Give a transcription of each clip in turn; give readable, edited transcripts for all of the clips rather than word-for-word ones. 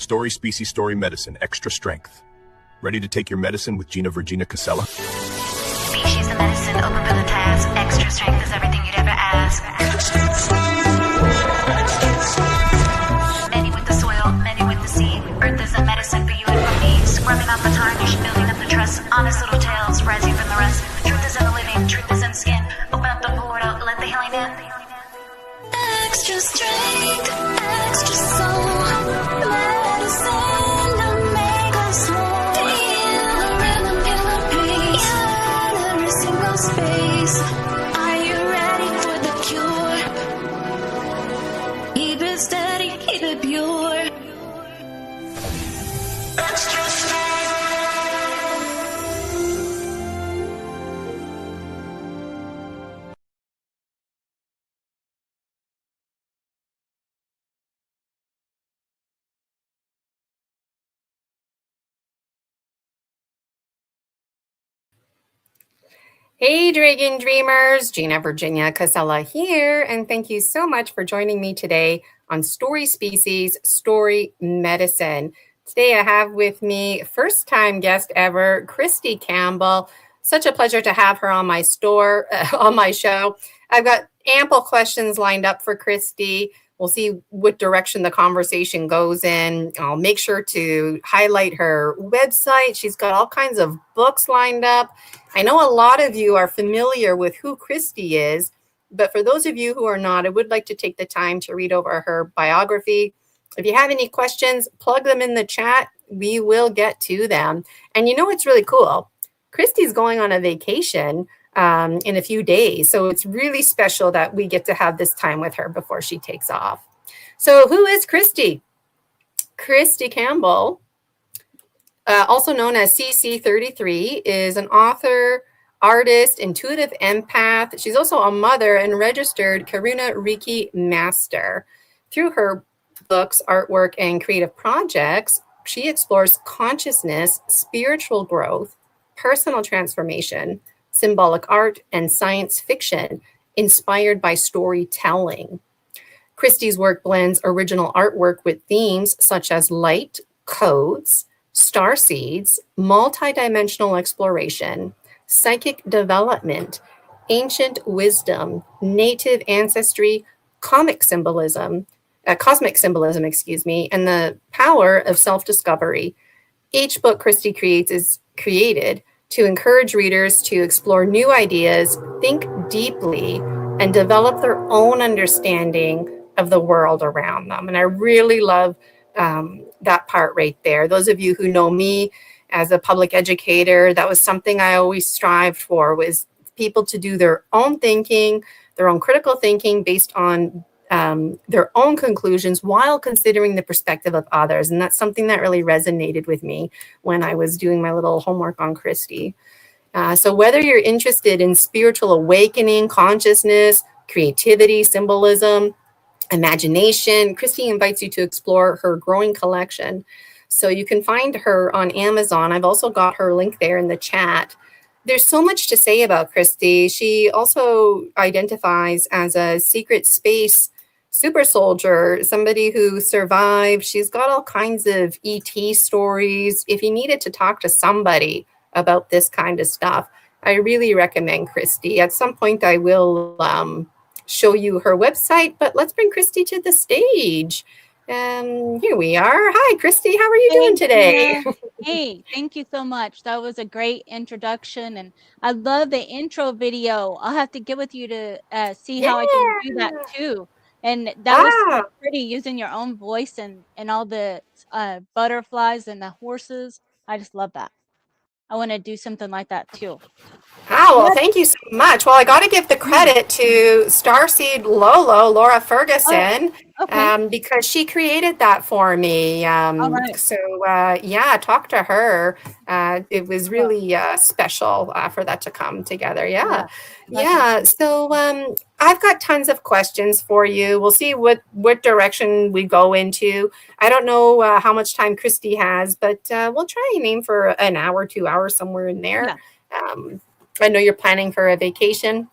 Story Species Story Medicine, extra strength. Ready to take your medicine with Gina Virginia Casella? Species of medicine, open for the task. Extra strength is everything you'd ever ask. Many with the soil, many with the sea. Earth is a medicine for you and for me. Scrubbing out the tarnish, building up the trust. Honest little tales, rising from the rust. Truth is in the living, truth is in the skin. Open up the portal, let the healing in. Extra strength, extra soul. Medicine to make us whole. Feel the rhythm, feel the pace. Yeah, every single space. Are you ready for the cure? Keep it steady, keep it pure. Extra strength. Hey, Dragon Dreamers, Gina Virginia Casella here, and thank you so much for joining me today on Story Species, Story Medicine. Today I have with me first-time guest ever, Christy Campbell. Such a pleasure to have her on my show. I've got ample questions lined up for Christy. We'll see what direction the conversation goes in. I'll make sure to highlight her website. She's got all kinds of books lined up. I know a lot of you are familiar with who Christy is, but for those of you who are not, I would like to take the time to read over her biography. If you have any questions, plug them in the chat. We will get to them. And you know what's really cool? Christy's going on a vacation in a few days. So it's really special that we get to have this time with her before she takes off. So who is Christy? Christy Campbell, also known as CC33, is an author, artist, intuitive empath. She's also a mother and registered Karuna Reiki master. Through her books, artwork, and creative projects, she explores consciousness, spiritual growth, personal transformation, symbolic art, and science fiction inspired by storytelling. Christy's work blends original artwork with themes such as light, codes, star seeds, multidimensional exploration, psychic development, ancient wisdom, native ancestry, cosmic symbolism, and the power of self-discovery. Each book Christy creates is created to encourage readers to explore new ideas, think deeply, and develop their own understanding of the world around them. And I really love that part right there. Those of you who know me as a public educator, that was something I always strived for, was people to do their own thinking, their own critical thinking based on their own conclusions while considering the perspective of others. And that's something that really resonated with me when I was doing my little homework on Christy. So whether you're interested in spiritual awakening, consciousness, creativity, symbolism, imagination, Christy invites you to explore her growing collection. So you can find her on Amazon. I've also got her link there in the chat. There's so much to say about Christy. She also identifies as a secret space super soldier, somebody who survived. She's got all kinds of ET stories. If you needed to talk to somebody about this kind of stuff, I really recommend Christy. At some point, I will show you her website, but let's bring Christy to the stage. Here we are. Hi, Christy. How are you doing today? Hey, thank you so much. That was a great introduction, and I love the intro video. I'll have to get with you to see how I can do that too. And that was so pretty, using your own voice and all the butterflies and the horses. I just love that. I want to do something like that too. Oh, well, thank you so much. Well, I got to give the credit to Starseed Laura Ferguson, because she created that for me. So, yeah, talk to her. It was really special for that to come together. Yeah. So I've got tons of questions for you. We'll see what direction we go into. I don't know how much time Christy has, but we'll try and aim for an hour, 2 hours, somewhere in there. Yeah. I know you're planning for a vacation.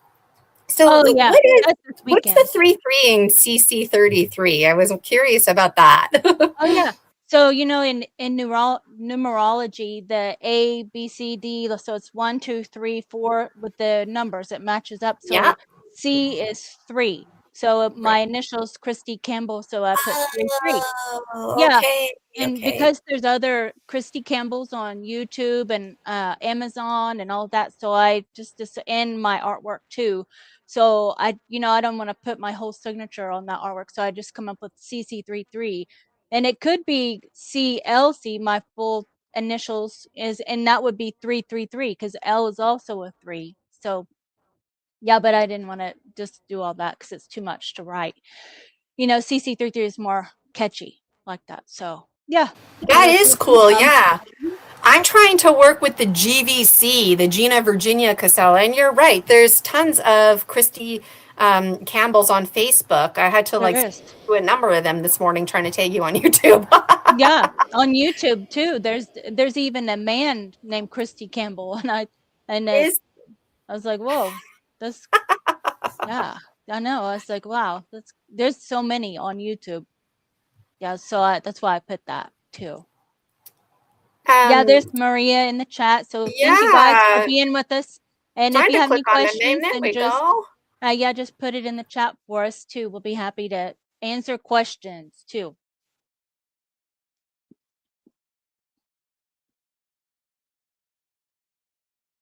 So what's the 3-3 in CC33? I was curious about that. So, you know, in numerology, the A, B, C, D, so it's 1, 2, 3, 4 with the numbers. It matches up. Yeah. So C is 3. So my Right. initials, Christy Campbell. So I put 3. Oh, Yeah. okay. And Okay. because there's other Christy Campbells on YouTube and Amazon and all that, so I just in my artwork too. So I, you know, I don't want to put my whole signature on that artwork, so I just come up with CC33, and it could be CLC. My full initials is, and that would be 333 because L is also a 3. So yeah, but I didn't want to just do all that because it's too much to write. You know, CC33 is more catchy like that. So yeah, so That that's is where it comes cool. from. Yeah. I'm trying to work with the GVC, the Gina Virginia Casella, and you're right. There's tons of Christy Campbell's on Facebook. I had to There like is. do a number of them this morning trying to tag you on YouTube. Yeah, on YouTube too. There's even a man named Christy Campbell, and I Is was like, whoa, that's yeah. I know. I was like, wow, there's so many on YouTube. Yeah, so that's why I put that too. Yeah, um there's Maria in the chat. So thank you guys for yeah. being with us. And if Trying you to have any click on the name. questions, There then we just go. yeah, just put it in the chat for us too. We'll be happy to answer questions too.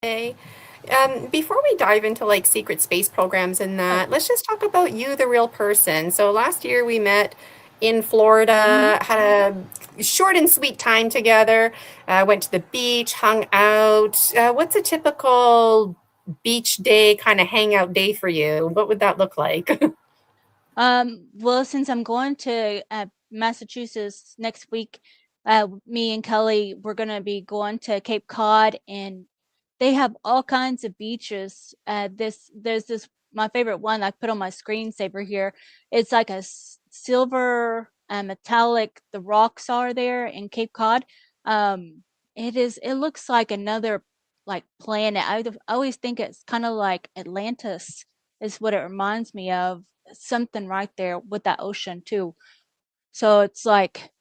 Okay. Before we dive into like secret space programs and Oh, that, let's just talk about you, the real person. So last year we met in mhm. Florida, had a short and sweet time together, went to the beach, hung out. What's a typical beach day kind of hangout day for you? What would that look like? Well, since I'm going to Massachusetts next week, me and Kelly, we're gonna be going to Cape Cod, and they have all kinds of beaches. There's this my favorite one I put on my screensaver here. It's like a silver metallic. The rocks are there in Cape Cod. Um, it looks like another like planet. I always think it's kind of like Atlantis is what it reminds me of, something right there with that ocean too. So it's like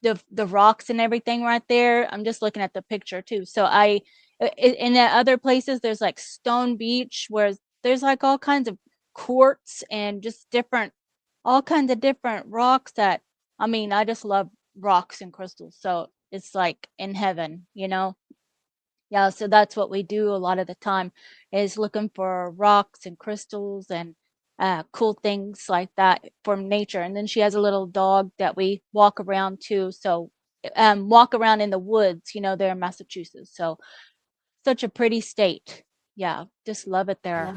the rocks and everything right there. I'm just looking at the picture too. So in the other places there's like Stone Beach where there's like all kinds of quartz and just different all kinds of different rocks that I mean, I just love rocks and crystals. So it's like in heaven, you know. Yeah, so that's what we do a lot of the time is looking for rocks and crystals and cool things like that from nature. And then she has a little dog that we walk around too. So walk around in the woods, you know, there in Massachusetts. So such a pretty state. Yeah, just love it there.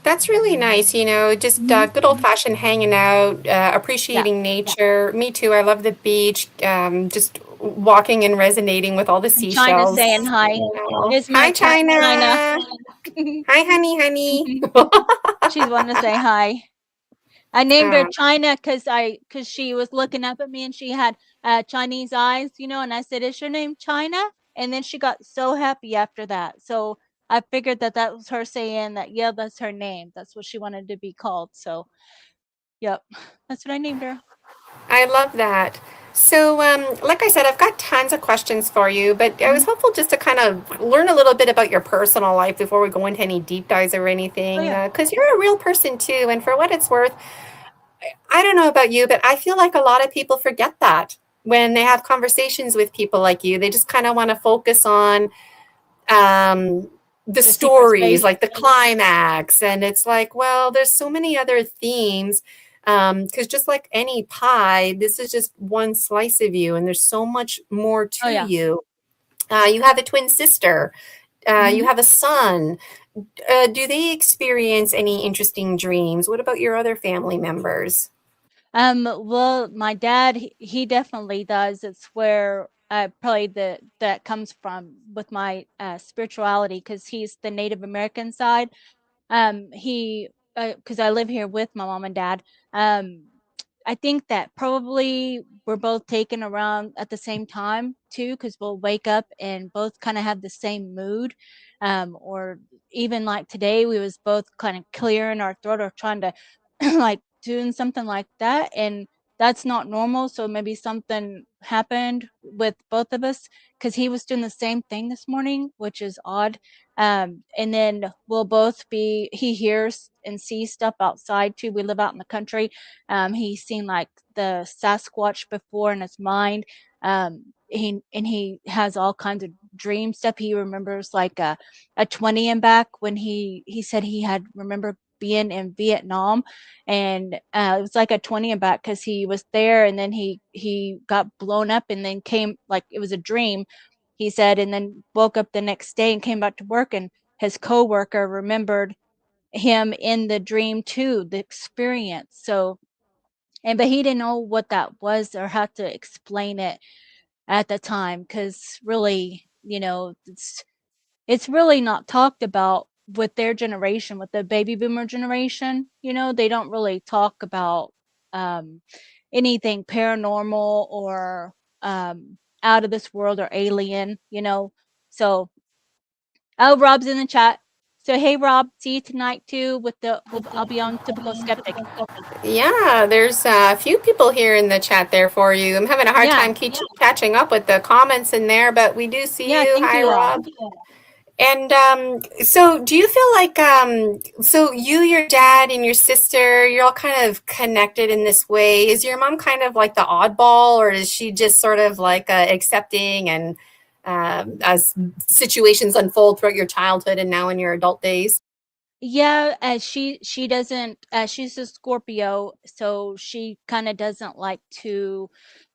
That's really nice, just Mhm. good old fashioned hanging out, Yeah, appreciating nature. Me too. I love the beach, just walking and resonating with all the and China's seashells. saying hi. Here's my Hi, cat, China. China. Hi, honey, honey. She's wanting to say hi. I named her Um, China because she was looking up at me and she had Chinese eyes, you know, and I said, "Is your name China?" And then she got so happy after that. So I figured that that was her saying that, yeah, that's her name. That's what she wanted to be called. So, yep, that's what I named her. I love that. So, like I said, I've got tons of questions for you, but it was Mhm. helpful just to kind of learn a little bit about your personal life before we go into any deep dives or Oh anything, yeah. because you're a real person too. And for what it's worth, I don't know about you, but I feel like a lot of people forget that when they have conversations with people like you. They just kind of want to focus on the The secret stories, space. like the climax. And it's like, well, there's so many other themes. Because just like any pie, this is just one slice of you, and there's so much more Oh to yeah. you. You have a twin sister, you Mhm. have a son. Do they experience any interesting dreams? What about your other family members? Well, my dad, he definitely does. It's where probably that comes from with my spirituality because he's the Native American side. He because I live here with my mom and dad. Um, I think that probably we're both taken around at the same time too, because we'll wake up and both kind of have the same mood. Or even like today, we was both kind of clearing our throat or trying to like doing something like that. And that's not normal. So maybe something happened with both of us, because he was doing the same thing this morning, which is odd. And then we'll both be, he hears and sees stuff outside too. We live out in the country. He's seen like the Sasquatch before in his mind. He has all kinds of dream stuff. He remembers like a 20 and back when he said he had remember being in Vietnam, and it was like a 20 and back because he was there, and then he got blown up, and then came, like it was a dream, he said, and then woke up the next day and came back to work, and his coworker remembered him in the dream too, the experience. So, and but he didn't know what that was or how to explain it at the time, because really, it's really not talked about with their generation, with the baby boomer generation. They don't really talk about um, anything paranormal or out of this world or alien. So, oh, Rob's in the chat. So, hey, Rob, see you tonight too. I'll be on Typical Skeptic. Yeah, there's a few people here in the chat there for you. I'm having a hard time catching up with the comments in there, but we do see you. Thank Hi, you all. Rob. And so do you feel like so you, your dad, and your sister, you're all kind of connected in this way? Is your mom kind of like the oddball, or is she just sort of like accepting and as situations unfold throughout your childhood and now in your adult days? Yeah, she doesn't, she's a Scorpio, so she kind of doesn't like to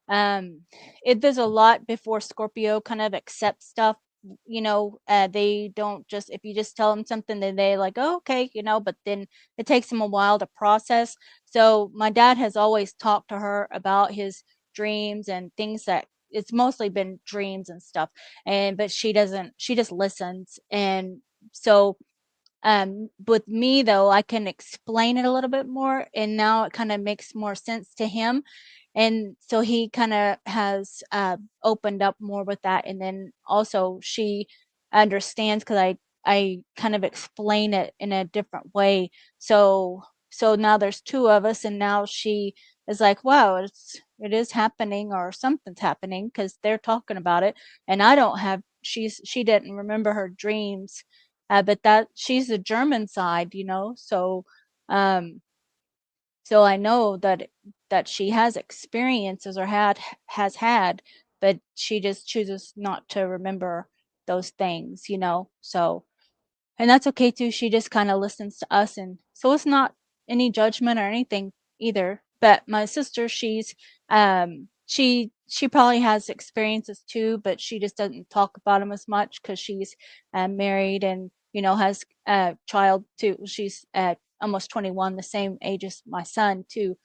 there's a lot before Scorpio kind of accept stuff. They don't just, if you just tell them something, then they like, oh, okay, but then it takes them a while to process. So my dad has always talked to her about his dreams and things that, it's mostly been dreams and stuff, but she doesn't, she just listens. And so with me though, I can explain it a little bit more, and now it kind of makes more sense to him, and so he kind of has opened up more with that. And then also she understands because I kind of explain it in a different way. So now there's two of us, and now she is like, wow, it is happening, or something's happening, because they're talking about it, and I don't have, she didn't remember her dreams, but that she's the German side, um, so I know that she has experiences, or has had, but she just chooses not to remember those things. So, and that's okay too. She just kind of listens to us, and so it's not any judgment or anything either. But my sister, she probably has experiences too, but she just doesn't talk about them as much because she's married, and has a child too. She's almost 21, the same age as my son too.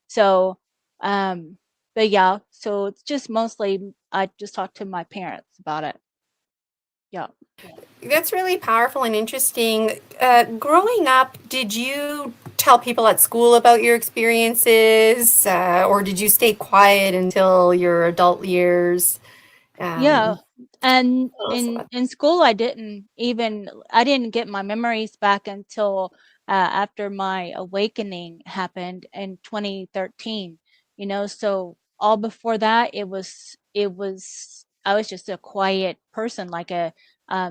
So, but yeah, so it's just mostly I just talk to my parents about it. Yeah. That's really powerful and interesting. Growing up, did you tell people at school about your experiences, or did you stay quiet until your adult years? Yeah. And Tell us about in school, I didn't get my memories back until after my awakening happened in 2013. So all before that, it was I was just a quiet person, like a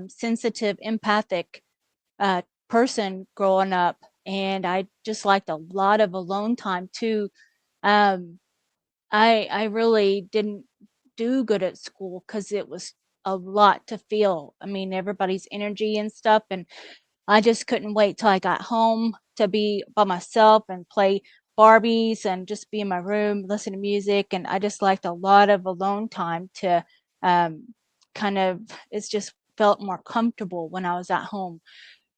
sensitive, empathic person growing up, and I just liked a lot of alone time too. Um, I really didn't do good at school because it was a lot to feel. I mean, everybody's energy and stuff, and I just couldn't wait till I got home to be by myself and play Barbies and just be in my room, listen to music. And I just liked a lot of alone time to um, kind of, it's just felt more comfortable when I was at home.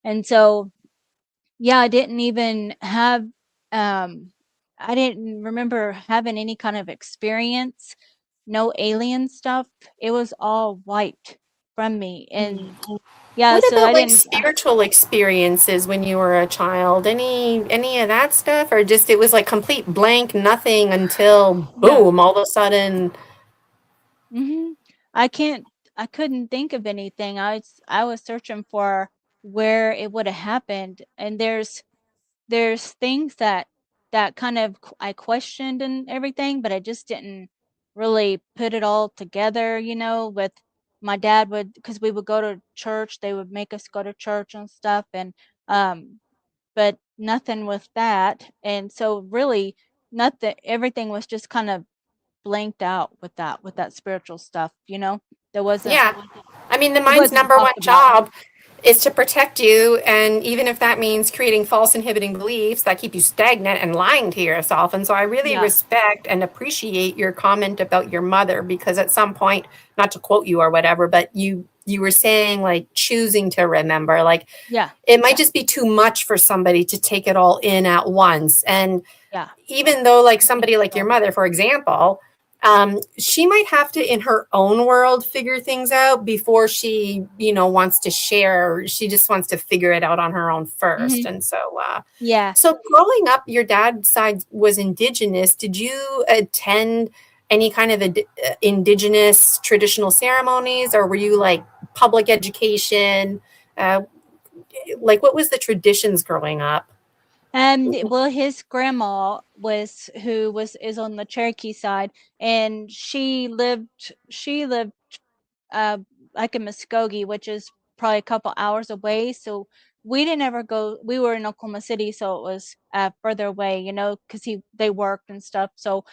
And so, yeah, I didn't remember having any kind of experience, no alien stuff. It was all wiped from me. And yeah, what so about I like didn't, spiritual experiences when you were a child? Any of that stuff, or just it was like complete blank, nothing until no. boom, all of a sudden? hmm I couldn't think of anything. I was searching for where it would have happened. And there's things that that kind of I questioned and everything, but I just didn't really put it all together, you know, with my dad would, because we would go to church, they would make us go to church and stuff, and but nothing with that. And so really nothing, everything was just kind of blanked out with that spiritual stuff, you know. There wasn't Yeah. I mean, the it mind's wasn't number one talked about. job is to protect you. And even if that means creating false inhibiting beliefs that keep you stagnant and lying to yourself. And so I really Yeah. respect and appreciate your comment about your mother, because at some point, not to quote you or whatever, but you were saying like choosing to remember, like Yeah. it might just be too much for somebody to take it all in at once. And Yeah. even though like I think somebody like your so. mother, for example, she might have to in her own world figure things out before she, you know, wants to share. She just wants to figure it out on her own first. Mhm. And so Yeah. so growing up, your dad's side was indigenous. Did you attend any kind of indigenous traditional ceremonies, or were you like public education? uh, like what was the traditions growing up? Well, his grandma was who was is on the Cherokee side, and she lived uh, like in Muskogee, which is probably a couple hours away. So we didn't ever go. We were in Oklahoma City, so it was further away, you know, because they worked and stuff. So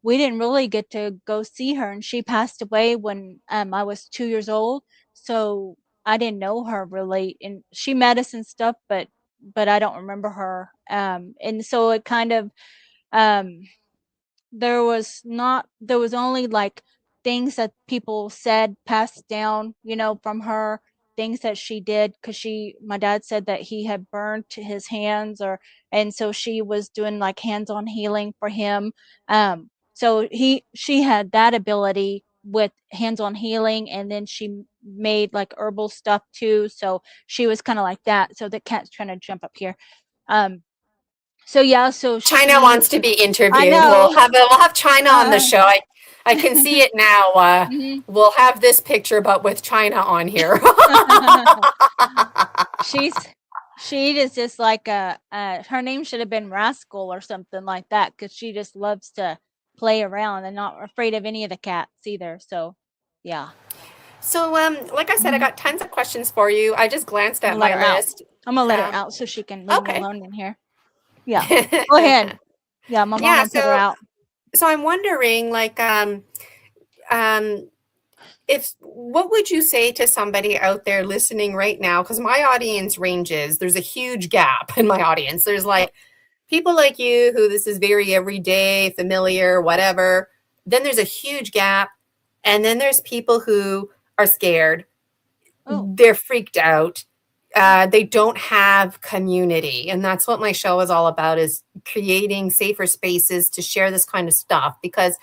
we didn't really get to go see her, and she passed away when I was 2 years old. So I didn't know her really, and she met us and stuff, but I don't remember her. And so it kind of um there was only like things that people said passed down, you know, from her, things that she did, because my dad said that he had burned his hands, or and so she was doing like hands-on healing for him. So she had that ability with hands-on healing, and then she made like herbal stuff too, so she was kind of like that. So the cat's trying to jump up here. um so yeah, so China she wants to be I interviewed. know. We'll have China on the show. I can see it now. Mhm. We'll have this picture, but with China on here. She's she is just like her name should have been Rascal or something like that, because she just loves to play around and not afraid of any of the cats either. So yeah. So, like I said, I Mhm. got tons of questions for you. I just glanced I'm at gonna let my her out. list. I'm gonna let her Um, out so she can leave me okay. alone in here. Yeah. Go ahead. Yeah, my Yeah. mama put her out. So I'm wondering, like, um, if what would you say to somebody out there listening right now? Because my audience ranges. There's a huge gap in my audience. There's like people like you who this is very everyday, familiar, whatever. Then there's a huge gap. And then there's people who are scared. Oh. They're freaked out. They don't have community. And that's what my show is all about, is creating safer spaces to share this kind of stuff. Because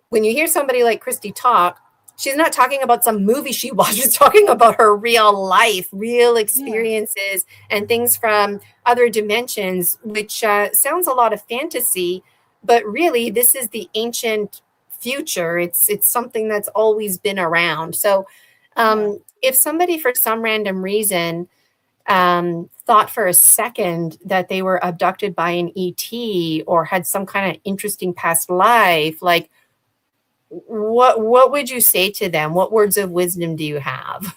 when you hear somebody like Christy talk, she's not talking about some movie she watched. She's talking about her real life, real Yeah. experiences, and things from other dimensions, which sounds a lot of fantasy, but really this is the ancient future. It's something that's always been around. So, Yeah. if somebody for some random reason thought for a second that they were abducted by an ET or had some kind of interesting past life, like what would you say to them? What words of wisdom do you have?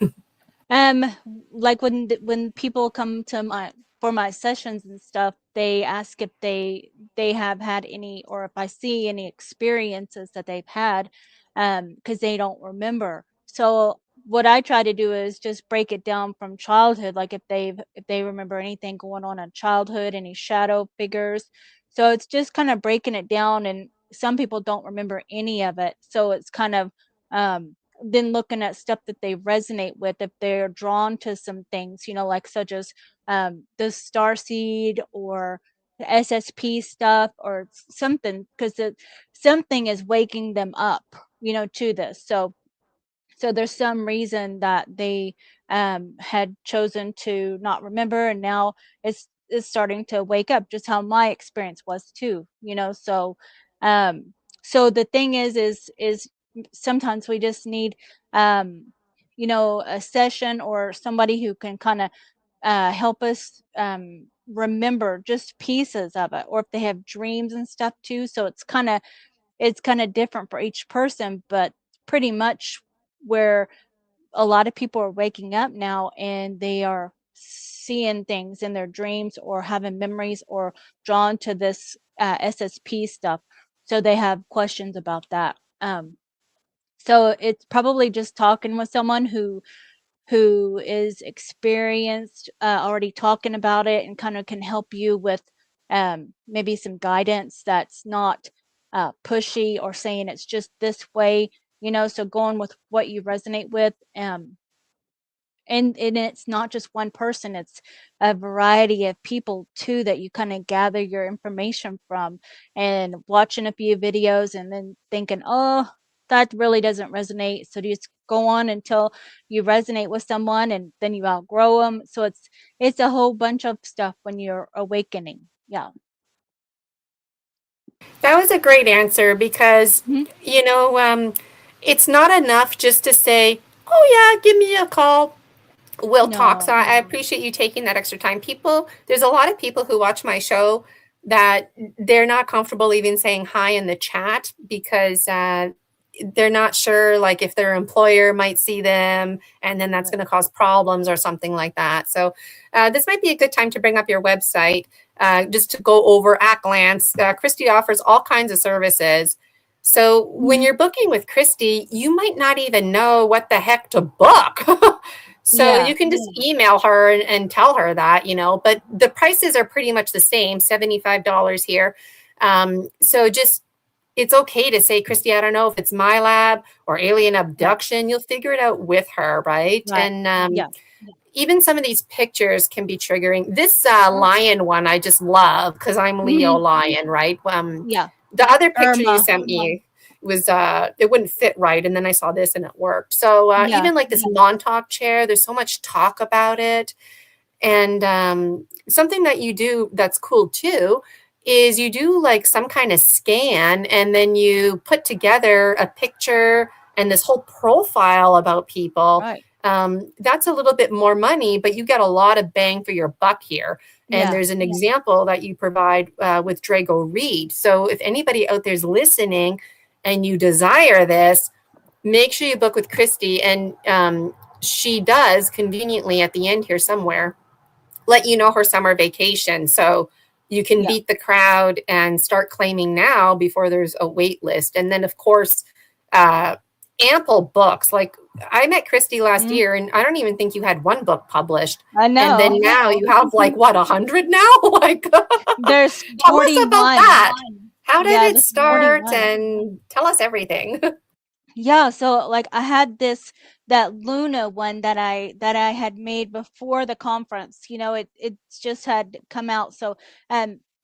Um, like when people come to my for my sessions and stuff, they ask if they have had any, or if I see any experiences that they've had, because they don't remember. So what I try to do is just break it down from childhood, like if they remember anything going on in childhood, any shadow figures. So it's just kind of breaking it down, and some people don't remember any of it. So it's kind of then looking at stuff that they resonate with, if they're drawn to some things, you know, like such as the star seed or the SSP stuff or something, because something is waking them up, you know, to this. So there's some reason that they had chosen to not remember, and now it's starting to wake up, just how my experience was too, you know. Um so the thing is sometimes we just need um you know, a session or somebody who can kind of help us remember just pieces of it, or if they have dreams and stuff too. So it's kind of different for each person, but pretty much where a lot of people are waking up now and they are seeing things in their dreams or having memories or drawn to this SSP stuff. So they have questions about that. So it's probably just talking with someone who is experienced, already talking about it, and kind of can help you with maybe some guidance that's not pushy or saying it's just this way, so going with what you resonate with. And it's not just one person, it's a variety of people too that you kind of gather your information from, and watching a few videos and then thinking, oh, that really doesn't resonate, so you just go on until you resonate with someone, and then you outgrow them. So it's a whole bunch of stuff when you're awakening. Yeah. That was a great answer because, Mhm. it's not enough just to say, oh, yeah, give me a call. We'll talk. So No. I appreciate you taking that extra time. There's a lot of people who watch my show that they're not comfortable even saying hi in the chat because they're not sure, like, if their employer might see them, and then that's going to cause problems or something like that. So this might be a good time to bring up your website, just to go over at glance. Christy offers all kinds of services. So when you're booking with Christy, you might not even know what the heck to book. So Yeah. you can just email her and tell her that, but the prices are pretty much the same, $75 here. So just, it's okay to say, Christy, I don't know if it's my lab or alien abduction. You'll figure it out with her, right? Right. And Yeah. even some of these pictures can be triggering. This lion one I just love because I'm Leo lion, right? Yeah. The other picture you Irma. sent me was it wouldn't fit right, and then I saw this and it worked. So Yeah. even like this Montauk chair, there's so much talk about it. And something that you do that's cool too is you do like some kind of scan, and then you put together a picture and this whole profile about people. Right. That's a little bit more money, but you get a lot of bang for your buck here. And Yeah. there's an example that you provide with Drago Reed. So if anybody out there's listening and you desire this, make sure you book with Christy. And she does conveniently at the end here somewhere let you know her summer vacation. So you can beat the crowd and start claiming now before there's a wait list. And then, of course, ample books. Like, I met Christy last year, and I don't even think you had one book published. I know. And then now you have like, what, 100 now? Like, there's 41. Tell us about that. How did it there's start? 41. And tell us everything. Yeah, so like I had that Luna one that I had made before the conference. It just had come out. So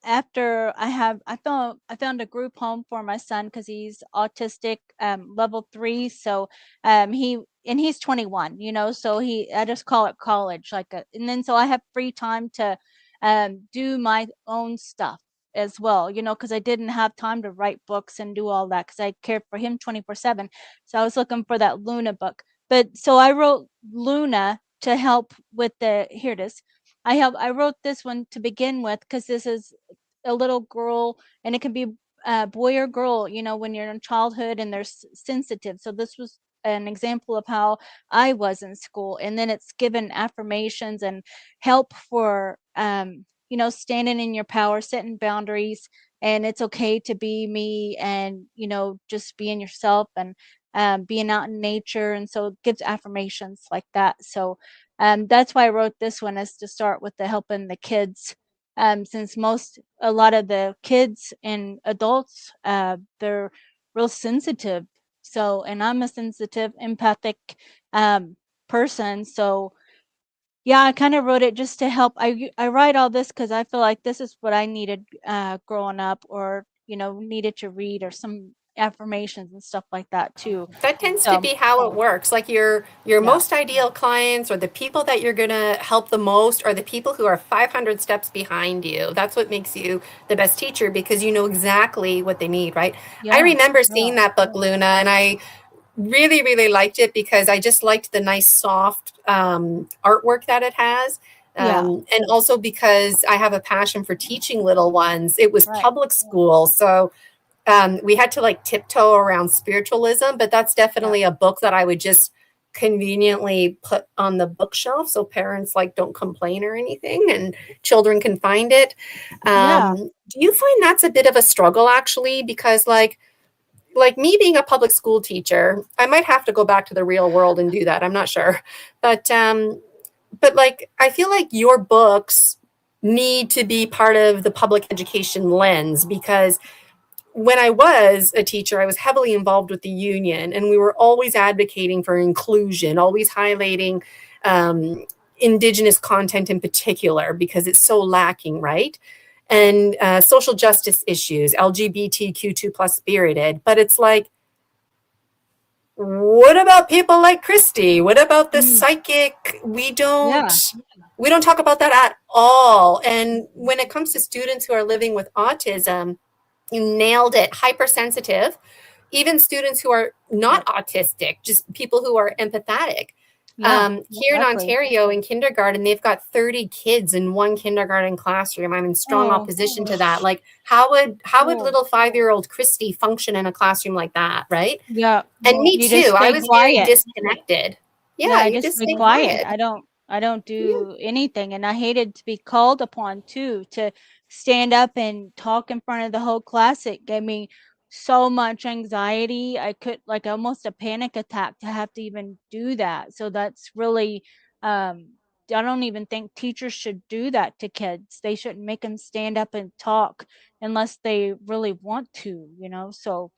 after I found a group home for my son because he's autistic, level 3. So he's 21, so I just call it college, and then so I have free time to do my own stuff as well, because I didn't have time to write books and do all that because I cared for him 24/7. So I was looking for that Luna book. But so I wrote Luna to help with here it is. I wrote this one to begin with because this is a little girl, and it can be a boy or girl, when you're in childhood and they're sensitive. So this was an example of how I was in school. And then it's given affirmations and help for standing in your power, setting boundaries, and it's okay to be me, and just being yourself, and being out in nature. And so it gives affirmations like that. So that's why I wrote this one, is to start with the helping the kids, since a lot of the kids and adults, they're real sensitive. So, and I'm a sensitive, empathic person. So yeah, I kind of wrote it just to help. I write all this because I feel like this is what I needed growing up, or needed to read, or some affirmations and stuff like that too. That tends to be how it works. Like your most ideal clients, or the people that you're going to help the most, are the people who are 500 steps behind you. That's what makes you the best teacher, because you know exactly what they need, right? Yeah. I remember seeing that book, Luna, and I really, really liked it because I just liked the nice, soft artwork that it has. Yeah. And also because I have a passion for teaching little ones. It was Right. public school, so we had to like tiptoe around spiritualism, but that's definitely a book that I would just conveniently put on the bookshelf so parents like don't complain or anything and children can find it. Yeah. Do you find that's a bit of a struggle actually? Because like me being a public school teacher, I might have to go back to the real world and do that. I'm not sure. But like I feel like your books need to be part of the public education lens because when I was a teacher, I was heavily involved with the union, and we were always advocating for inclusion, always highlighting Indigenous content in particular because it's so lacking, right? And social justice issues, LGBTQ2 plus spirited. But it's like, what about people like Christy? What about the psychic? We don't talk about that at all. And when it comes to students who are living with autism, you nailed it. Hypersensitive. Even students who are not autistic, just people who are empathetic. Here in Ontario in kindergarten, they've got 30 kids in one kindergarten classroom. I'm in strong opposition to that. Like how would little 5-year-old Christy function in a classroom like that, right? Yeah. And me You too. just I stay was very quiet. disconnected. Yeah, I you just just stay stay quiet. quiet. I don't do anything, and I hated to be called upon too to stand up and talk in front of the whole class. It gave me so much anxiety. I could like almost a panic attack to have to even do that. So that's really I don't even think teachers should do that to kids. They shouldn't make them stand up and talk unless they really want to, you know. So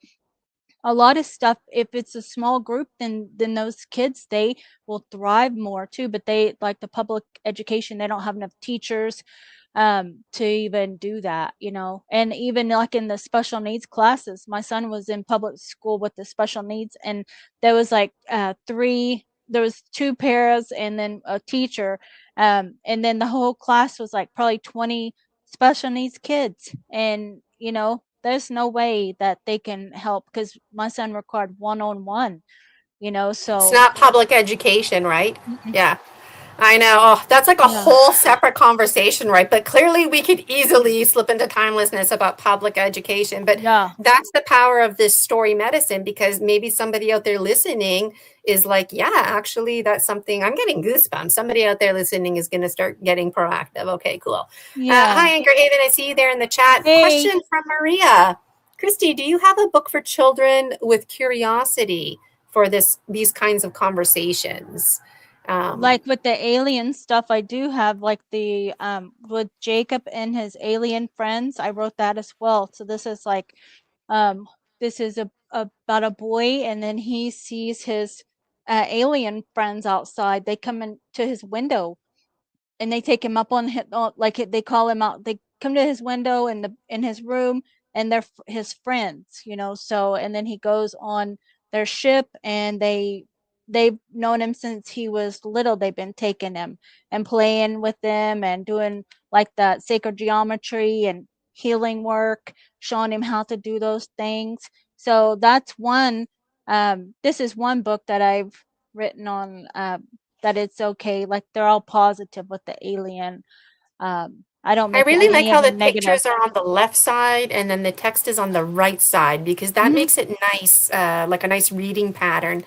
a lot of stuff, if it's a small group, then those kids, they will thrive more too, but they like the public education, they don't have enough teachers to even do that, you know. And even like in the special needs classes, my son was in public school with the special needs, and there was like there was two pairs and then a teacher, and then the whole class was like probably 20 special needs kids. And you know, there's no way that they can help because my son required one-on-one, you know. It's So not public education, right? mm-mm, Yeah. I know. Oh, that's like a yeah, whole separate conversation, right? But clearly, we could easily slip into timelessness about public education. But yeah, that's the power of this story medicine because maybe somebody out there listening is like, yeah, actually, that's something I'm getting goosebumps. Somebody out there listening is going to start getting proactive. Okay, cool. yeah. Hi, Anchor Haven. I see you there in the chat. Hey, Question from Maria. Christy, do you have a book for children with curiosity for these kinds of conversations? like with the alien stuff, I do have like the with Jacob and his alien friends. I wrote that as well. So this is like um this is about a boy, and then he sees his alien friends outside. They come into his window and they take him up on like they call him out. They come to his window in his room, and they're his friends, you know. So and then he goes on their ship, and they've known him since he was little. They've been taking him and playing with them and doing like that sacred geometry and healing work, showing him how to do those things. So that's one. This is one book that I've written on that it's okay. Like they're all positive with the alien. I don't I make really like any of how the them negative. pictures are on the left side and then the text is on the right side because that Mhm. makes it nice, like a nice reading pattern.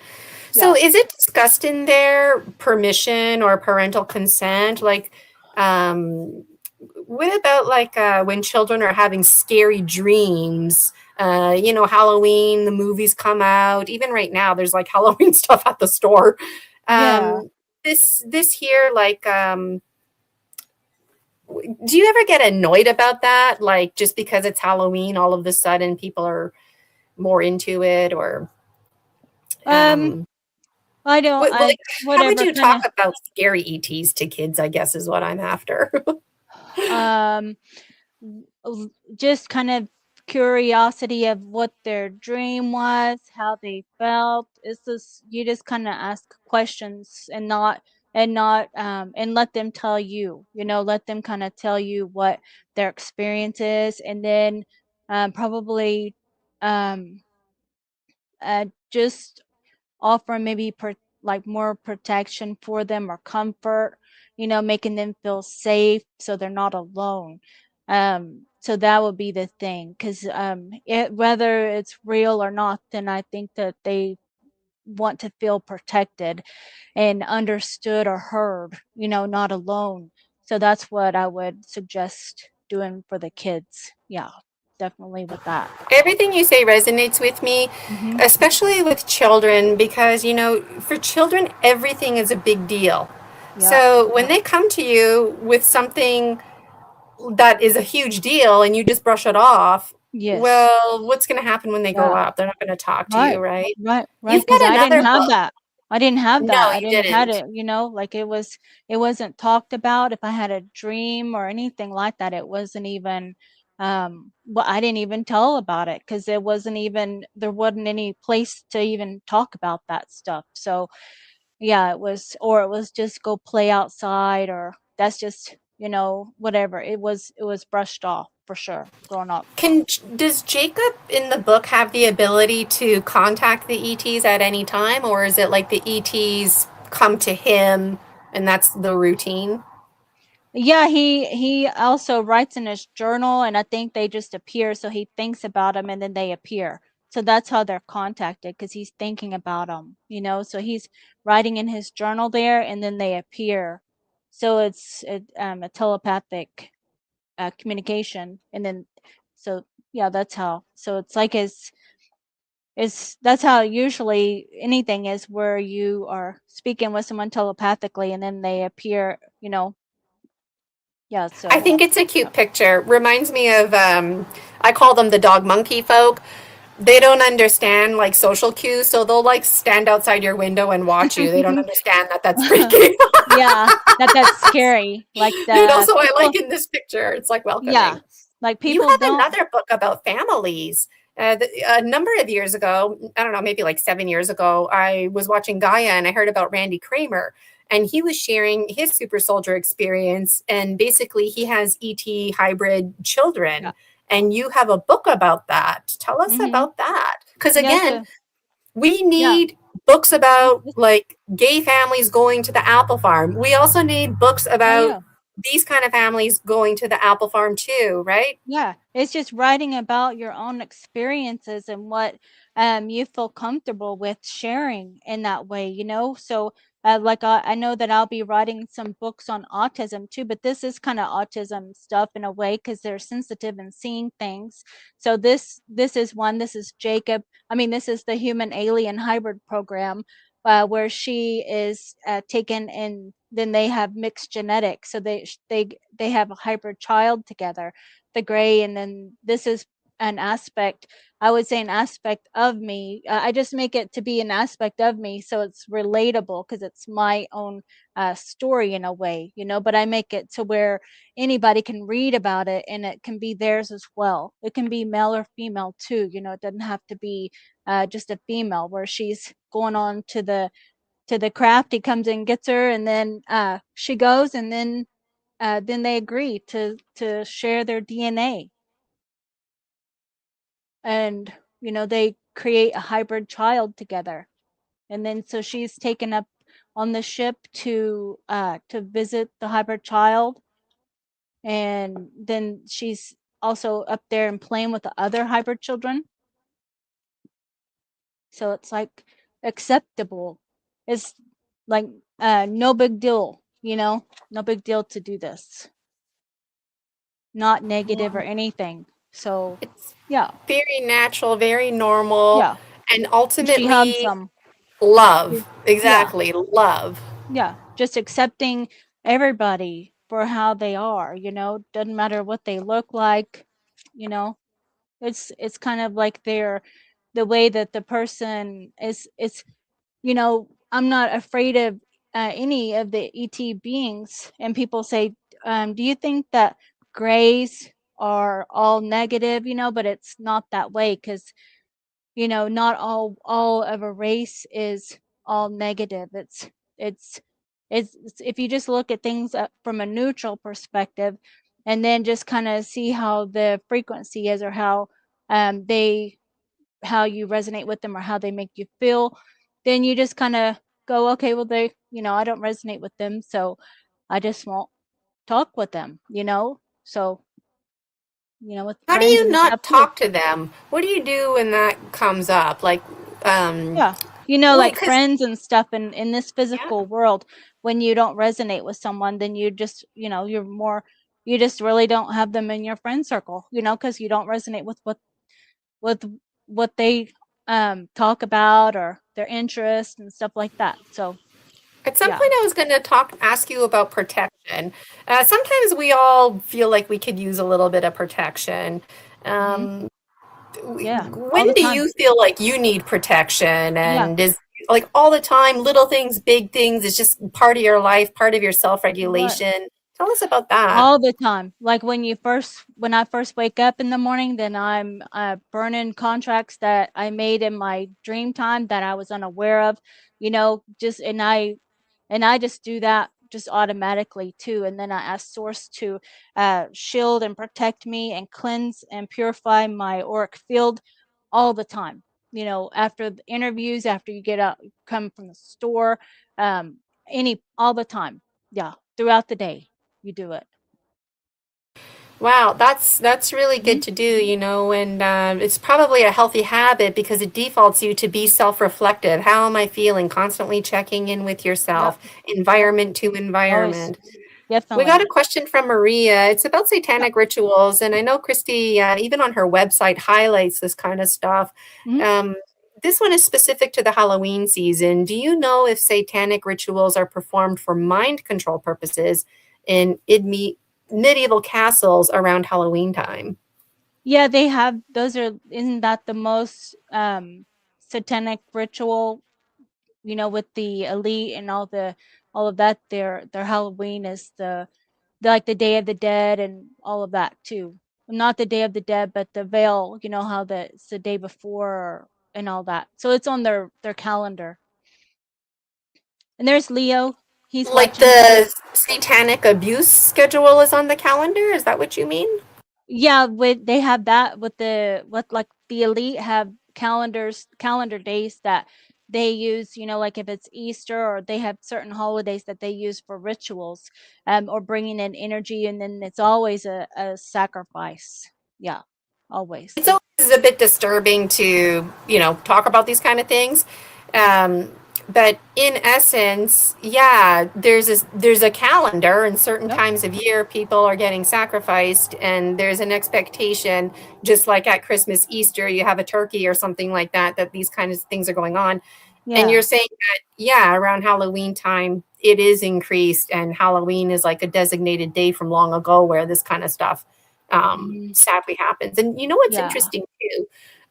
So Yeah. is it discussed in there permission or parental consent? Like, what about like when children are having scary dreams? Halloween, the movies come out. Even right now, there's like Halloween stuff at the store. Yeah. This here, like, do you ever get annoyed about that? Like just because it's Halloween, all of a sudden people are more into it, or Um, I don't. I like, how would whatever you kind talk about scary ETs to kids? I guess is what I'm after. of just kind of curiosity of what their dream was, how they felt. It's just you just kind of ask questions and let them tell you, you know, let them kind of tell you what their experience is, and then probably um just offer maybe like more protection for them or comfort, making them feel safe so they're not alone. So that would be the thing, because whether it's real or not, then I think that they want to feel protected and understood or heard, not alone. So that's what I would suggest doing for the kids. Yeah, definitely with that. Everything you say resonates with me, Mm-hmm. especially with children, because, for children, everything is a big deal. Yeah. So when they come to you with something that is a huge deal and you just brush it off, Yes. well, what's going to happen when they grow Yeah. up? They're not going to talk to you, Right. right? Right. Right. You've Because got I didn't another have book. that. I didn't have No, that. I you didn't had didn't. it, like it wasn't talked about. If I had a dream or anything like that, it wasn't even well, I didn't even tell about it because there wasn't any place to even talk about that stuff. So yeah, it was just go play outside, or that's just, whatever. It was brushed off for sure growing up. Does Jacob in the book have the ability to contact the ETs at any time, or is it like the ETs come to him and that's the routine? Yeah, he also writes in his journal, and I think they just appear. So he thinks about them, and then they appear. So that's how they're contacted, because he's thinking about them. So he's writing in his journal there, and then they appear. So it's a telepathic communication, and then so yeah, that's how. So it's like that's how usually anything is, where you are speaking with someone telepathically, and then they appear. Yeah. I So think it's a yeah. cute picture. Reminds me of, I call them the dog monkey folk. They don't understand like social cues, so they'll like stand outside your window and watch you. They don't understand that that's freaky. Yeah, that's scary. Like the So I people, like in this picture, it's like yeah, welcoming. like You people have don't. another book about families. A number of years ago, I don't know, maybe like 7 years ago, I was watching Gaia and I heard about Randy Kramer. And he was sharing his super soldier experience. And basically, he has ET hybrid Yeah. children. And you have a book about that. Tell us Mm-hmm. about that. Because Yeah. again, So we yeah. need books about This- like gay families going to the apple farm. We also need books Oh about yeah. these kind of families going to the apple farm too, right? Yeah, it's just writing about your own experiences and what you feel comfortable with sharing in that way, So like I know that I'll be writing some books on autism too, but this is kind of autism stuff in a way, because they're sensitive and seeing things. So this is one. This is Jacob. I mean, this is the human alien hybrid program, where she is taken, and then they have mixed genetics, so they have a hybrid child together, the gray. And then this is an aspect, I would say, an aspect of me. I just make it to be an aspect of me so it's relatable, because it's my own story in a way, but I make it to where anybody can read about it, and it can be theirs as well. It can be male or female too, it doesn't have to be just a female, where she's going on to the craft. He comes in, gets her, and then she goes, and then they agree to share their DNA, and they create a hybrid child together. And then so she's taken up on the ship to visit the hybrid child, and then she's also up there and playing with the other hybrid children. So it's like acceptable. It's like no big deal, no big deal to do this, not negative or anything. So It's yeah. very natural, very normal, Yeah. and She hugs ultimately them. love. Yeah. Exactly, love. Yeah. Just accepting everybody for how they are, doesn't matter what they look like, you know. It's kind of like the way that the person is. It's I'm not afraid of any of the ET beings. And people say, do you think that grays are all negative? But it's not that way, because not all of a race is all negative. It's if you just look at things from a neutral perspective, and then just kind of see how the frequency is, or how they how you resonate with them, or how they make you feel, then you just kind of go, okay, well, they, I don't resonate with them, so I just won't talk with them, so, with How do friends you and not stuff too. talk to them? What do you do when that comes up? Like, Yeah. well, Like because friends and stuff in this yeah, physical world, when you don't resonate with someone, then you just, you just really don't have them in your friend circle, because you don't resonate with what they talk about or their interests and stuff like that. So, at some yeah. point I was going to ask you about protection. Sometimes we all feel like we could use a little bit of protection. Hmm. Um, Yeah. All when the do time. you feel like you need protection? Yeah. And is like all the time, little things, big things, is just part of your life, part of your self Right. regulation? Tell us about that. All the time. Like when I first wake up in the morning, then I'm burning contracts that I made in my dream time that I was unaware of, just and I just do that just automatically too. And then I ask Source to shield and protect me and cleanse and purify my auric field all the time. After the interviews, after you get out, come from the store, um, all the time. Yeah, throughout the day, you do it. Wow, that's really Mhm. good to do, and it's probably a healthy habit because it defaults you to be self-reflective. How am I feeling? Constantly checking in with yourself, Yep. Yep. environment to Always. environment. We got Definitely. a question from Maria. It's about Yep. satanic rituals, and I know Christy, even on her website, highlights this kind of stuff. Mhm. Um, this one is specific to the Halloween season. Do you know if satanic rituals are performed for mind control purposes in medieval castles around Halloween time? Yeah, they have those are isn't that the most satanic ritual, with the elite and all of that, their Halloween is like the Day of the Dead and all of that too. Not the Day of the Dead, but the veil, how it's the day before and all that. So it's on their calendar. And there's Leo. He's Like watching too. the satanic abuse schedule is on the calendar? Is that what you mean? Yeah, they have that with like the elite have calendar days that they use, like if it's Easter, or they have certain holidays that they use for rituals, or bringing in energy, and then it's always a sacrifice. Yeah, always. It's always a bit disturbing to, talk about these kind of things. Um, but in essence, yeah, there's a calendar, and certain Yep. times of year people are getting sacrificed, and there's an expectation, just like at Christmas, Easter, you have a turkey or something like that, that these kinds of things are going on. And Yeah. you're saying that, yeah, around Halloween time, it is increased, and Halloween is like a designated day from long ago where this kind of stuff Mhm. sadly happens. And you know what's Yeah. interesting too?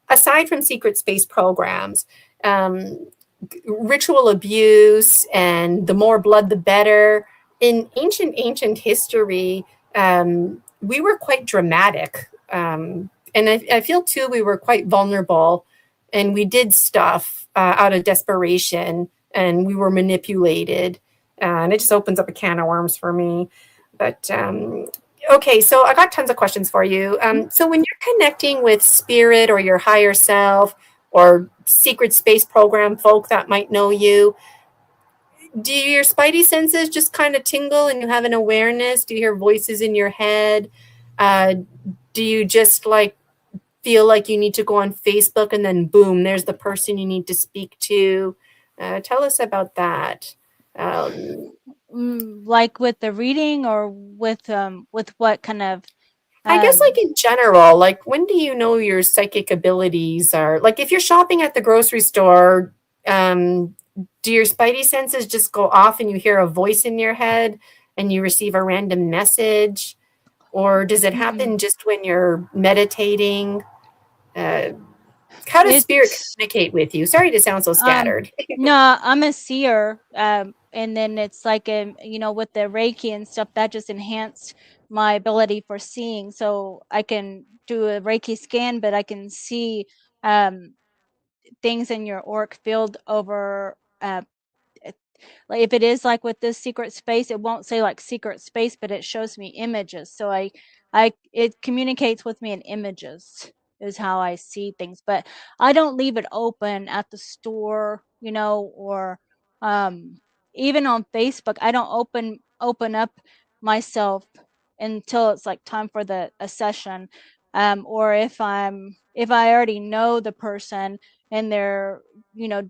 Aside from secret space programs, um, ritual abuse and the more blood, the better. In ancient history, we were quite dramatic. And I feel too, we were quite vulnerable, and we did stuff out of desperation, and we were manipulated. And it just opens up a can of worms for me. But okay, so I got tons of questions for you. Mhm. So when you're connecting with spirit or your higher self or secret space program folk that might know you, do your spidey senses just kind of tingle and you have an awareness? Do you hear voices in your head? Uh, do you just like feel like you need to go on Facebook and then boom, there's the person you need to speak to? Tell us about that. Um, Like with the reading, or with what kind of I guess, like um in general, like when do you know your psychic abilities are like if you're shopping at the grocery store, um, do your spidey senses just go off and you hear a voice in your head and you receive a random message? Or does it happen mm, just when you're meditating? Uh, how does spirit it's communicate with you? Sorry to sound so Um, scattered. no, I'm a seer. And then it's like with the Reiki and stuff, that just enhanced my ability for seeing. So I can do a Reiki scan, but I can see um things in your auric field over like if it is like with this secret space, it won't say like secret space, but it shows me images. So it communicates with me in images is how I see things. But I don't leave it open at the store, or Even on Facebook, I don't open up myself until it's like time for a session. Or if I already know the person and they're,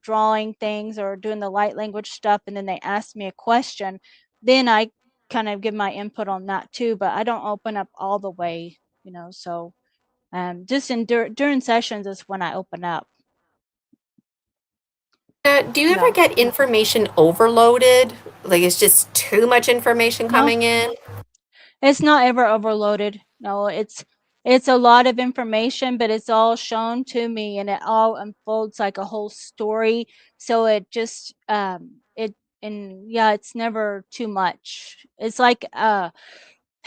drawing things or doing the light language stuff, and then they ask me a question, then I kind of give my input on that too, but I don't open up all the way, so just during sessions is when I open up. Do you ever get information overloaded? Like it's just too much information No. coming in? It's not ever overloaded. No, it's a lot of information, but it's all shown to me and it all unfolds like a whole story. So it just it's never too much. It's like how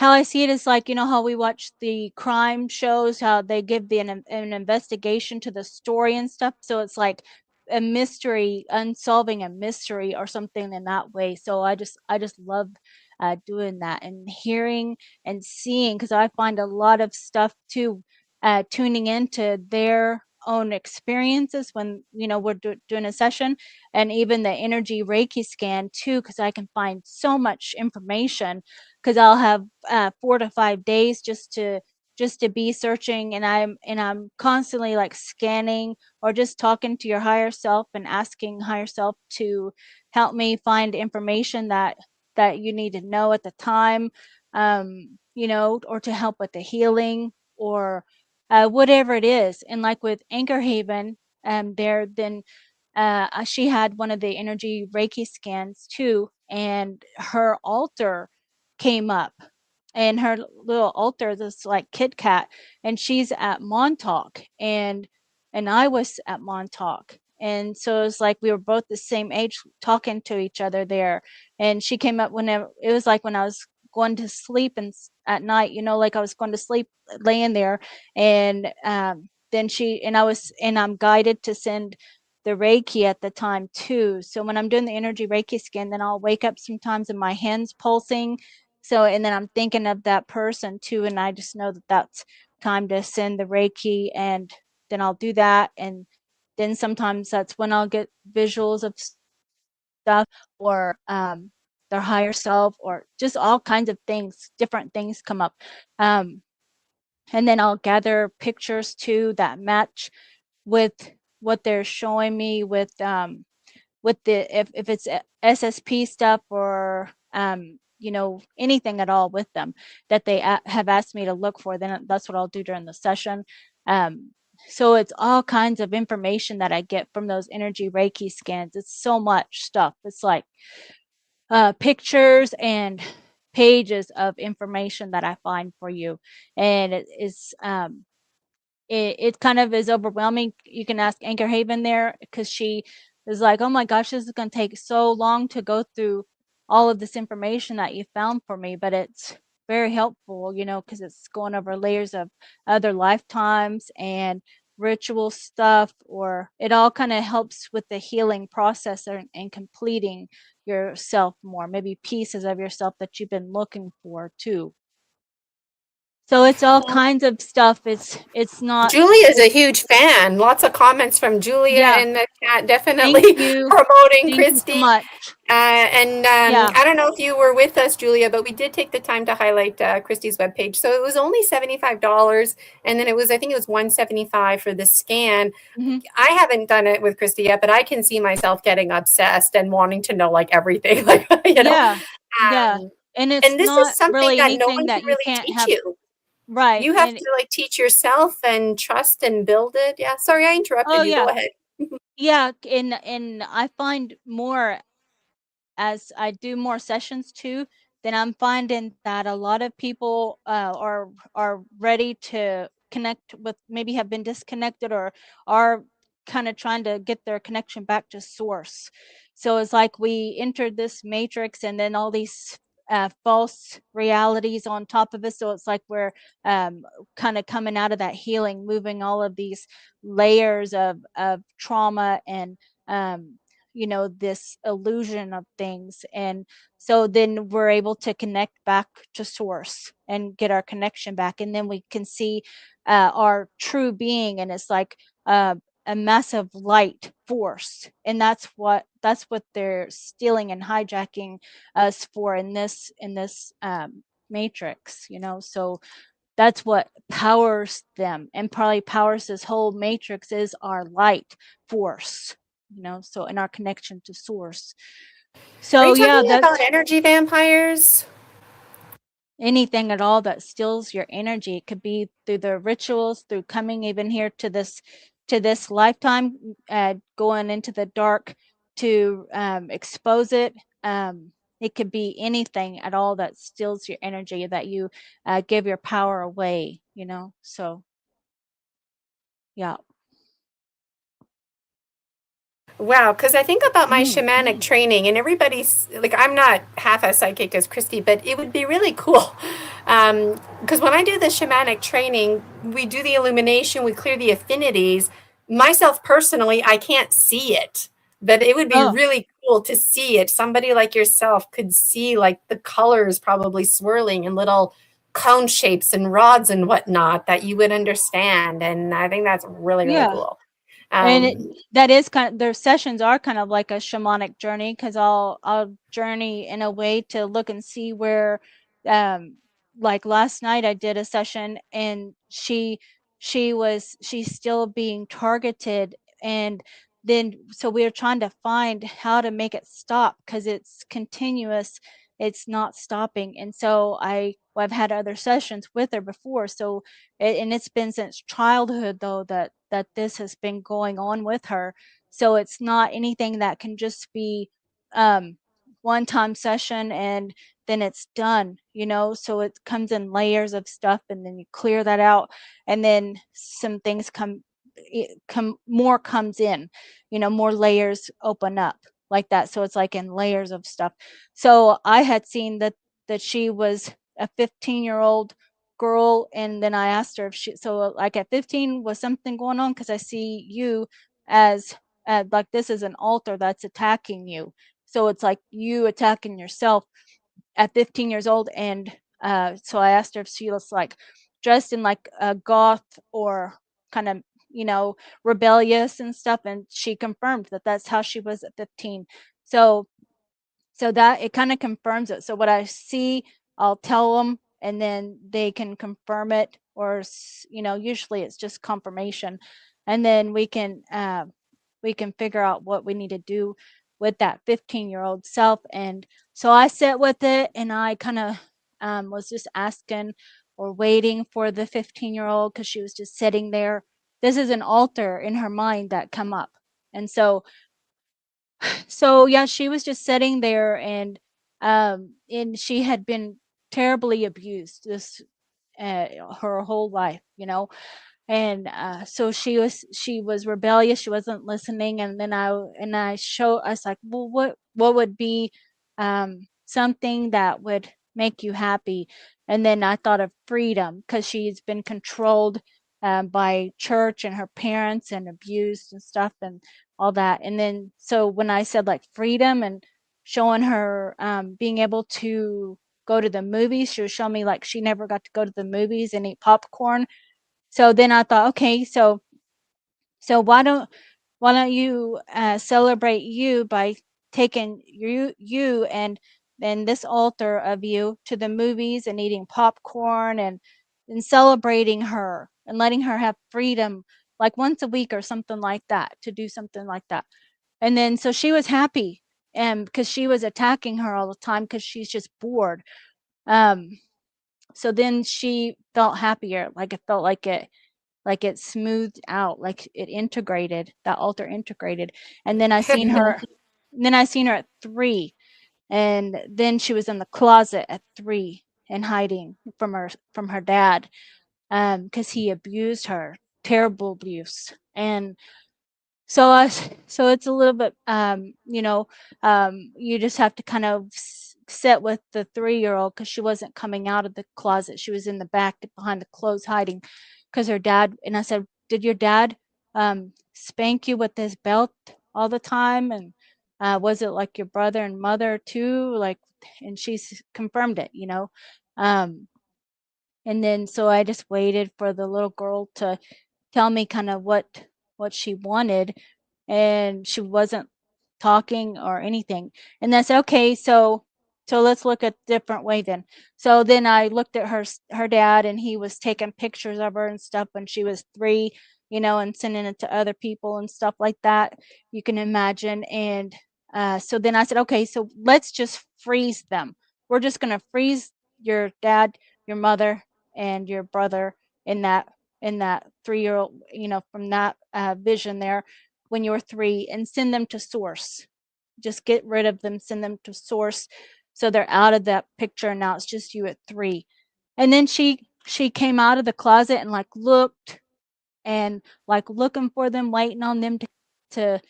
I see it is like, how we watch the crime shows, how they give an investigation to the story and stuff. So it's like a mystery, unsolving a mystery or something in that way. So I just love doing that and hearing and seeing, because I find a lot of stuff too, tuning into their own experiences when we're doing a session, and even the energy Reiki scan too, because I can find so much information, because I'll have 4 to 5 days just to be searching, and I'm constantly like scanning or just talking to your higher self and asking higher self to help me find information that you need to know at the time, or to help with the healing, or whatever it is. And like with Anchor Haven, there then she had one of the energy Reiki scans too, and her altar came up, and her little altar, this like Kit Kat, and she's at Montauk, and I was at Montauk. And so it's like we were both the same age talking to each other there. And she came up whenever it was like when I was going to sleep and at night, like I was going to sleep laying there. And then I'm guided to send the Reiki at the time too. So when I'm doing the energy Reiki scan, then I'll wake up sometimes and my hands pulsing. So, and then I'm thinking of that person too, and I just know that that's time to send the Reiki, and then I'll do that. And then sometimes that's when I'll get visuals of stuff, or their higher self, or just all kinds of things, different things come up. And then I'll gather pictures too that match with what they're showing me with the if it's SSP stuff, or anything at all with them that they have asked me to look for, then that's what I'll do during the session. So it's all kinds of information that I get from those energy Reiki scans. It's so much stuff. It's like pictures and pages of information that I find for you, and it is it kind of is overwhelming. You can ask Anchor Haven there, because she is like, oh my gosh, this is going to take so long to go through all of this information that you found for me, but it's very helpful, because it's going over layers of other lifetimes and ritual stuff, or it all kind of helps with the healing process and completing yourself more, maybe pieces of yourself that you've been looking for too. So it's all kinds of stuff. It's not. Julia's a huge fan. Lots of comments from Julia in the chat, definitely Thank you. promoting Thank you so Christy. much. I don't know if you were with us, Julia, but we did take the time to highlight Christy's webpage. So it was only $75, and then I think it was $175 for the scan. Mm-hmm. I haven't done it with Christy yet, but I can see myself getting obsessed and wanting to know like everything, like Yeah. And it's this not is something really that no anything one that can you really can't teach have. you. Right. You have to like teach yourself and trust and build it. Yeah. Sorry, I interrupted you. Yeah. Go ahead. Yeah. And I find more as I do more sessions too, then I'm finding that a lot of people are ready to connect with, maybe have been disconnected, or are kind of trying to get their connection back to source. So it's like we entered this matrix, and then all these false realities on top of us. So it's like we're kind of coming out of that healing, moving all of these layers of trauma and this illusion of things. And so then we're able to connect back to source and get our connection back, and then we can see our true being. And it's like a massive light force, and that's what they're stealing and hijacking us for in this matrix, so that's what powers them, and probably powers this whole matrix is our light force, so in our connection to source. Are So you yeah, talking that's about energy vampires? anything at all that steals your energy. It could be through the rituals, through coming even here to this lifetime, going into the dark to expose it. It could be anything at all that steals your energy, that you give your power away, so yeah. Wow, because I think about my shamanic training, and everybody's like, I'm not half as psychic as Christy, but it would be really cool. Because when I do the shamanic training, we do the illumination, we clear the affinities. Myself personally, I can't see it, but it would be Oh, really cool to see it. Somebody like yourself could see like the colors probably swirling in little cone shapes and rods and whatnot that you would understand. And I think that's really, really yeah. cool. And Um, that is their sessions are kind of like a shamanic journey, because I'll journey in a way to look and see where, um, like last night I did a session, and she's still being targeted, and then so we are trying to find how to make it stop, because it's continuous, it's not stopping, and so I've had other sessions with her before, so and it's been since childhood though that this has been going on with her, so it's not anything that can just be um one time session and then it's done, so it comes in layers of stuff, and then you clear that out, and then some things more comes in, more layers open up like that, so it's like in layers of stuff. So I had seen that she was a 15-year-old girl, and then I asked her if like at 15 was something going on, because I see you as like this is an altar that's attacking you, so it's like you attacking yourself at 15 years old. And so I asked her if she was like dressed in like a goth or kind of rebellious and stuff, and she confirmed that that's how she was at 15. So that it kind of confirms it. So what I see, I'll tell them, and then they can confirm it, or usually it's just confirmation, and then we can figure out what we need to do with that 15-year-old self. And so I sat with it, and I kind of was just asking or waiting for the 15-year-old, because she was just sitting there. This is an altar in her mind that come up, and so yeah, she was just sitting there, and she had been terribly abused this her whole life, and so she was rebellious, she wasn't listening, and then I was like, well, what would be something that would make you happy? And then I thought of freedom, because she's been controlled by church and her parents, and abused and stuff and all that. And then so when I said like freedom, and showing her being able to go to the movies, she was showing me like she never got to go to the movies and eat popcorn. So then I thought, okay, so why don't you celebrate you by taking you and then this altar of you to the movies and eating popcorn, and celebrating her and letting her have freedom, like once a week or something like that, to do something like that. And then so she was happy, and because she was attacking her all the time, because she's just bored. um so then she felt happier, like it felt like it smoothed out, like it integrated, that altar integrated. And then I seen her at 3, and then she was in the closet at 3 and hiding from her dad, because he abused her, terrible abuse. And so it's a little bit, you just have to kind of sit with the 3-year-old, because she wasn't coming out of the closet. She was in the back behind the clothes hiding, because her dad, and I said, did your dad spank you with this belt all the time? And was it like your brother and mother too? Like, and she's confirmed it. Um, and then so I just waited for the little girl to tell me kind of what she wanted, and she wasn't talking or anything. And I said, okay, so let's look at different way then. So then I looked at her dad, and he was taking pictures of her and stuff when she was 3, and sending it to other people and stuff like that. You can imagine. And so then I said, okay, so let's just freeze them. We're just gonna freeze your dad, your mother, and your brother in that 3-year-old, from that vision there when you were 3, and send them to source. Just get rid of them, send them to source, so they're out of that picture. And now it's just you at 3. And then she came out of the closet and looked, and looking for them, waiting on them to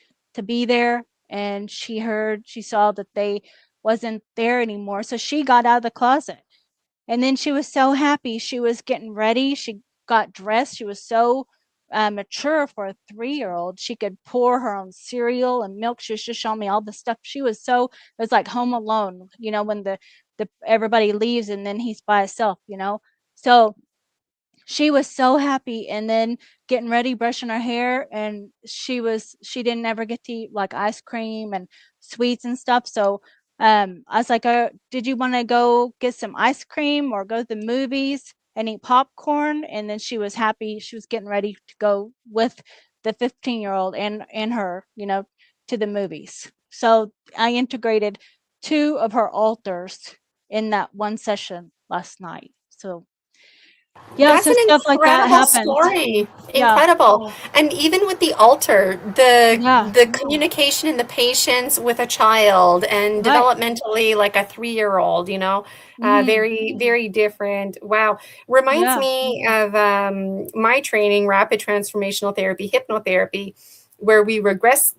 be there. And she saw that they wasn't there anymore, so she got out of the closet. And then she was so happy. She was getting ready. She got dressed. She was so mature for a 3-year-old. She could pour her own cereal and milk. She was just showing me all the stuff. It was like Home Alone, when the everybody leaves and then he's by himself. So she was so happy, and then getting ready, brushing her hair, and she didn't ever get to eat ice cream and sweets and stuff. So I was like, did you want to go get some ice cream or go to the movies and eat popcorn? And then she was happy. She was getting ready to go with the 15-year-old and her, to the movies. So I integrated 2 of her alters in that one session last night. So yeah, That's so an stuff like that incredible happens. story. Yeah. Incredible. And even with the altar, the Yeah. the communication and the patience with a child, and Right. developmentally like a 3-year-old, very, very different. Wow. Reminds Yeah. me of my training, rapid transformational therapy, hypnotherapy, where we regress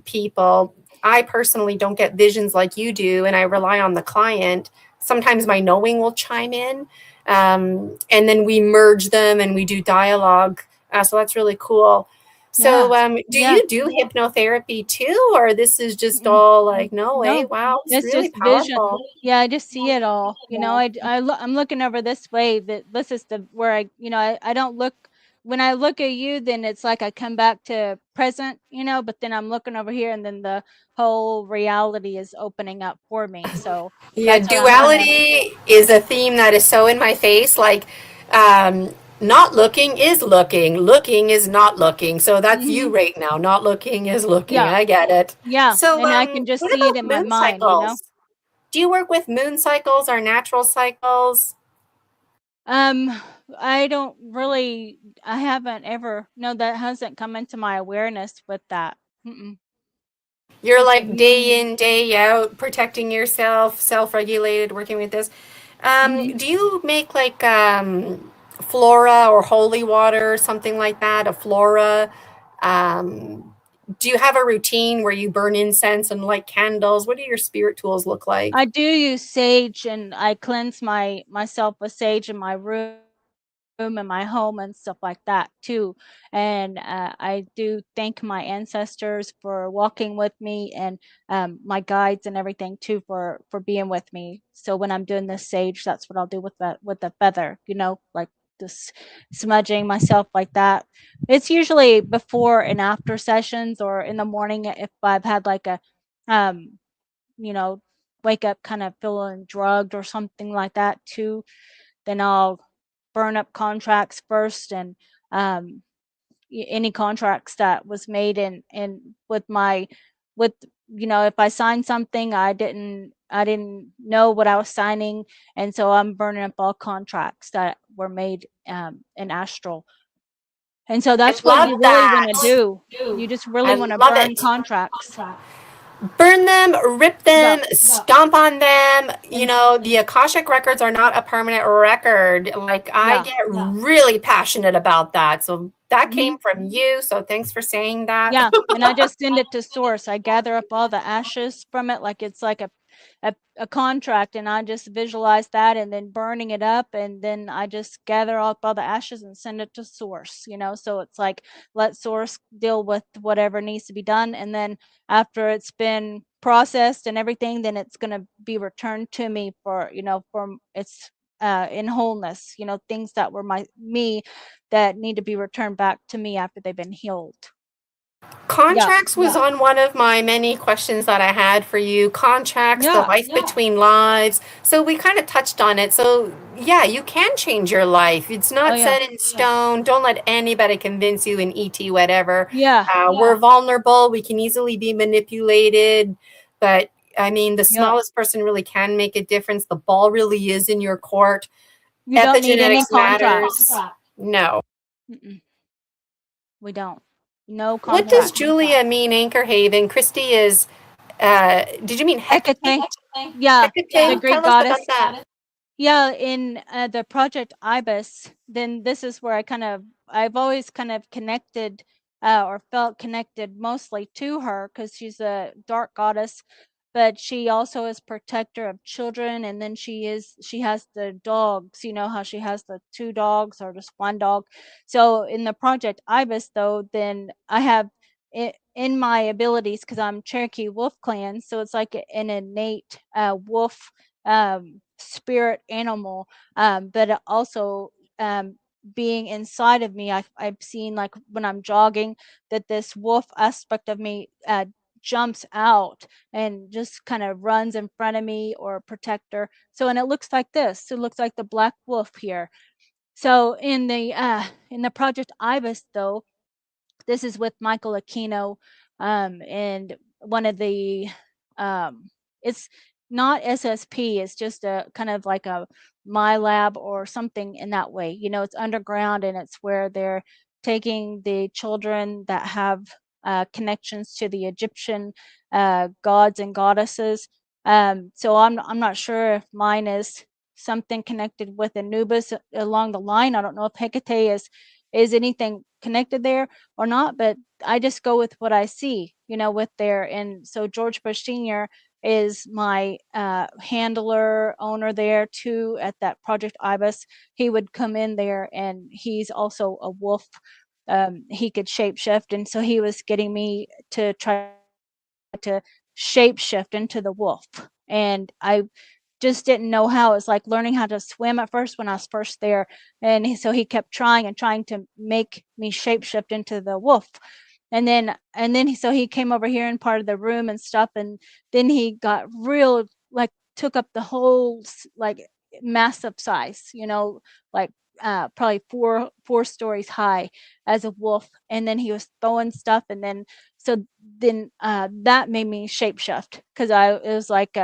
people. I personally don't get visions like you do, and I rely on the client. Sometimes my knowing will chime in. And then we merge them and we do dialogue. So that's really cool. So do Yeah. you do hypnotherapy too, or this is just all like, no way? No, Wow, it's it's really just vision. powerful. Yeah, I just see it all. I'm looking over this way. That this is where I don't look. When I look at you, then it's like I come back to present. But then I'm looking over here, and then the whole reality is opening up for me. So Yeah, that's what I'm kind of. duality is a theme that is so in my face. Like, not looking is looking, looking is not looking. So that's you right now. Not looking is looking. Yeah, I get it. yeah, So, and I can just what see it about in my moon mind. cycles? Do you work with moon cycles or natural cycles? Um, I don't really. I haven't ever. No, that hasn't come into my awareness with that. Mm-mm. You're It's a. like day in, day out, protecting yourself, self-regulated, working with this. Mhm. Do you make like flora or holy water, something like that, a flora? Do you have a routine where you burn incense and light candles? What do your spirit tools look like? I do use sage, and I cleanse myself with sage in my room and my home and stuff like that too. And I do thank my ancestors for walking with me, and my guides and everything too for being with me. So when I'm doing this sage, that's what I'll do with the feather, like just smudging myself like that. It's usually before and after sessions, or in the morning if I've had um you know, wake up kind of feeling drugged or something like that too, then I'll burn up contracts first, and um, any contracts that was made in with with if I signed something I didn't know what I was signing, and so I'm burning up all contracts that were made in astral. And so I that's what love you really want that. to do. You just I really want to love burn it. contracts. Burn them, rip Yeah. them, stomp on them. And The Akashic records are not a permanent record. Like, I yeah. get really passionate about that. So that Hmm. came from you. So thanks for saying that. Yeah, and I just send it to source. I gather up all the ashes from it like it's like a contract, and I just visualize that and then burning it up, and then I just gather up all the ashes and send it to source. So it's like let source deal with whatever needs to be done, and then after it's been processed and everything, then it's going to be returned to me for its in wholeness, things that were me that need to be returned back to me after they've been healed. Contracts was on one of my many questions that I had for you. Contracts, the life between lives. So we kind of touched on it. So yeah, you can change your life. It's not set in stone. Don't let anybody convince you in ET whatever. We're vulnerable. We can easily be manipulated. But I mean, the smallest person really can make a difference. The ball really is in your court. You don't need any contracts. No. We don't. No contract. What does Julia mean, Anchor Haven? Christy is, did you mean Hecate? Yeah, Hecate? the Greek Tell goddess. us about that. Yeah, in the Project Ibis, then this is where I've always kind of connected or felt connected mostly to her because she's a dark goddess, but she also is protector of children. And then she has the dogs, you know how she has the 2 dogs or just 1 dog. So in the Project Ibis though, then I have in my abilities, because I'm Cherokee Wolf Clan, so it's like an innate wolf spirit animal, but also being inside of me, I've seen, like when I'm jogging, that this wolf aspect of me jumps out and just kind of runs in front of me or protector. So, and it looks like this. It looks like the black wolf here. So in the Project Ibis though, this is with Michael Aquino, and one of the it's not SSP, it's just a kind of like a my lab or something in that way. You know, it's underground, and it's where they're taking the children that have connections to the Egyptian gods and goddesses. So I'm not sure if mine is something connected with Anubis along the line. I don't know if Hecate is anything connected there or not, but I just go with what I see, you know, with there. And so George Bush Sr. is my handler, owner there too at that Project Ibis. He would come in there, and he's also a wolf. He could shapeshift, and so he was getting me to try to shapeshift into the wolf. And I just didn't know how. It's like learning how to swim at first when I was first there. And so he kept trying and trying to make me shapeshift into the wolf. So he came over here in part of the room and stuff. And then he got real, like took up the whole, like massive size, you know, like probably four stories high as a wolf. And then he was throwing stuff. And then that made me shapeshift, because it was like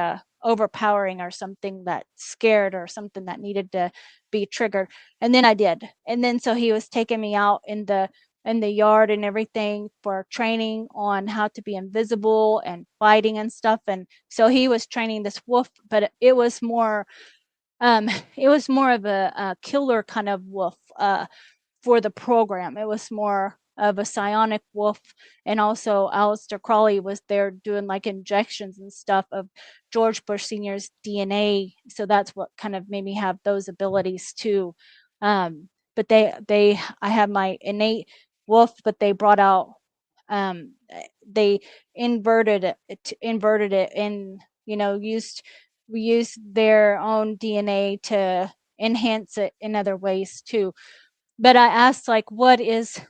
overpowering or something that scared or something that needed to be triggered. And then I did. And then so he was taking me out in the yard and everything for training on how to be invisible and fighting and stuff. And so he was training this wolf, but it was more of a killer kind of wolf for the program. It was more of a psionic wolf. And also Aleister Crowley was there doing like injections and stuff of George Bush Sr.'s DNA. So that's what kind of made me have those abilities too. But I have my innate wolf, but they brought out they inverted it and, you know, we used their own DNA to enhance it in other ways too. But I asked, like, what is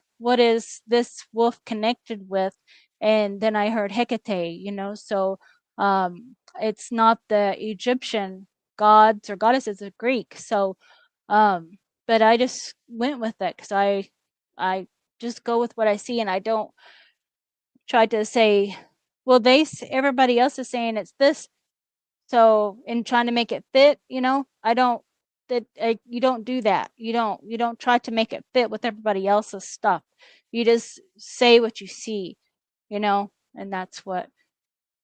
this wolf connected with? And then I heard Hecate, you know. So it's not the Egyptian gods or goddesses, of Greek. So but I just went with it, because I just go with what I see, and I don't try to say, well, everybody else is saying it's this, so in trying to make it fit, you know, you don't do that. You don't try to make it fit with everybody else's stuff. You just say what you see, you know, and that's where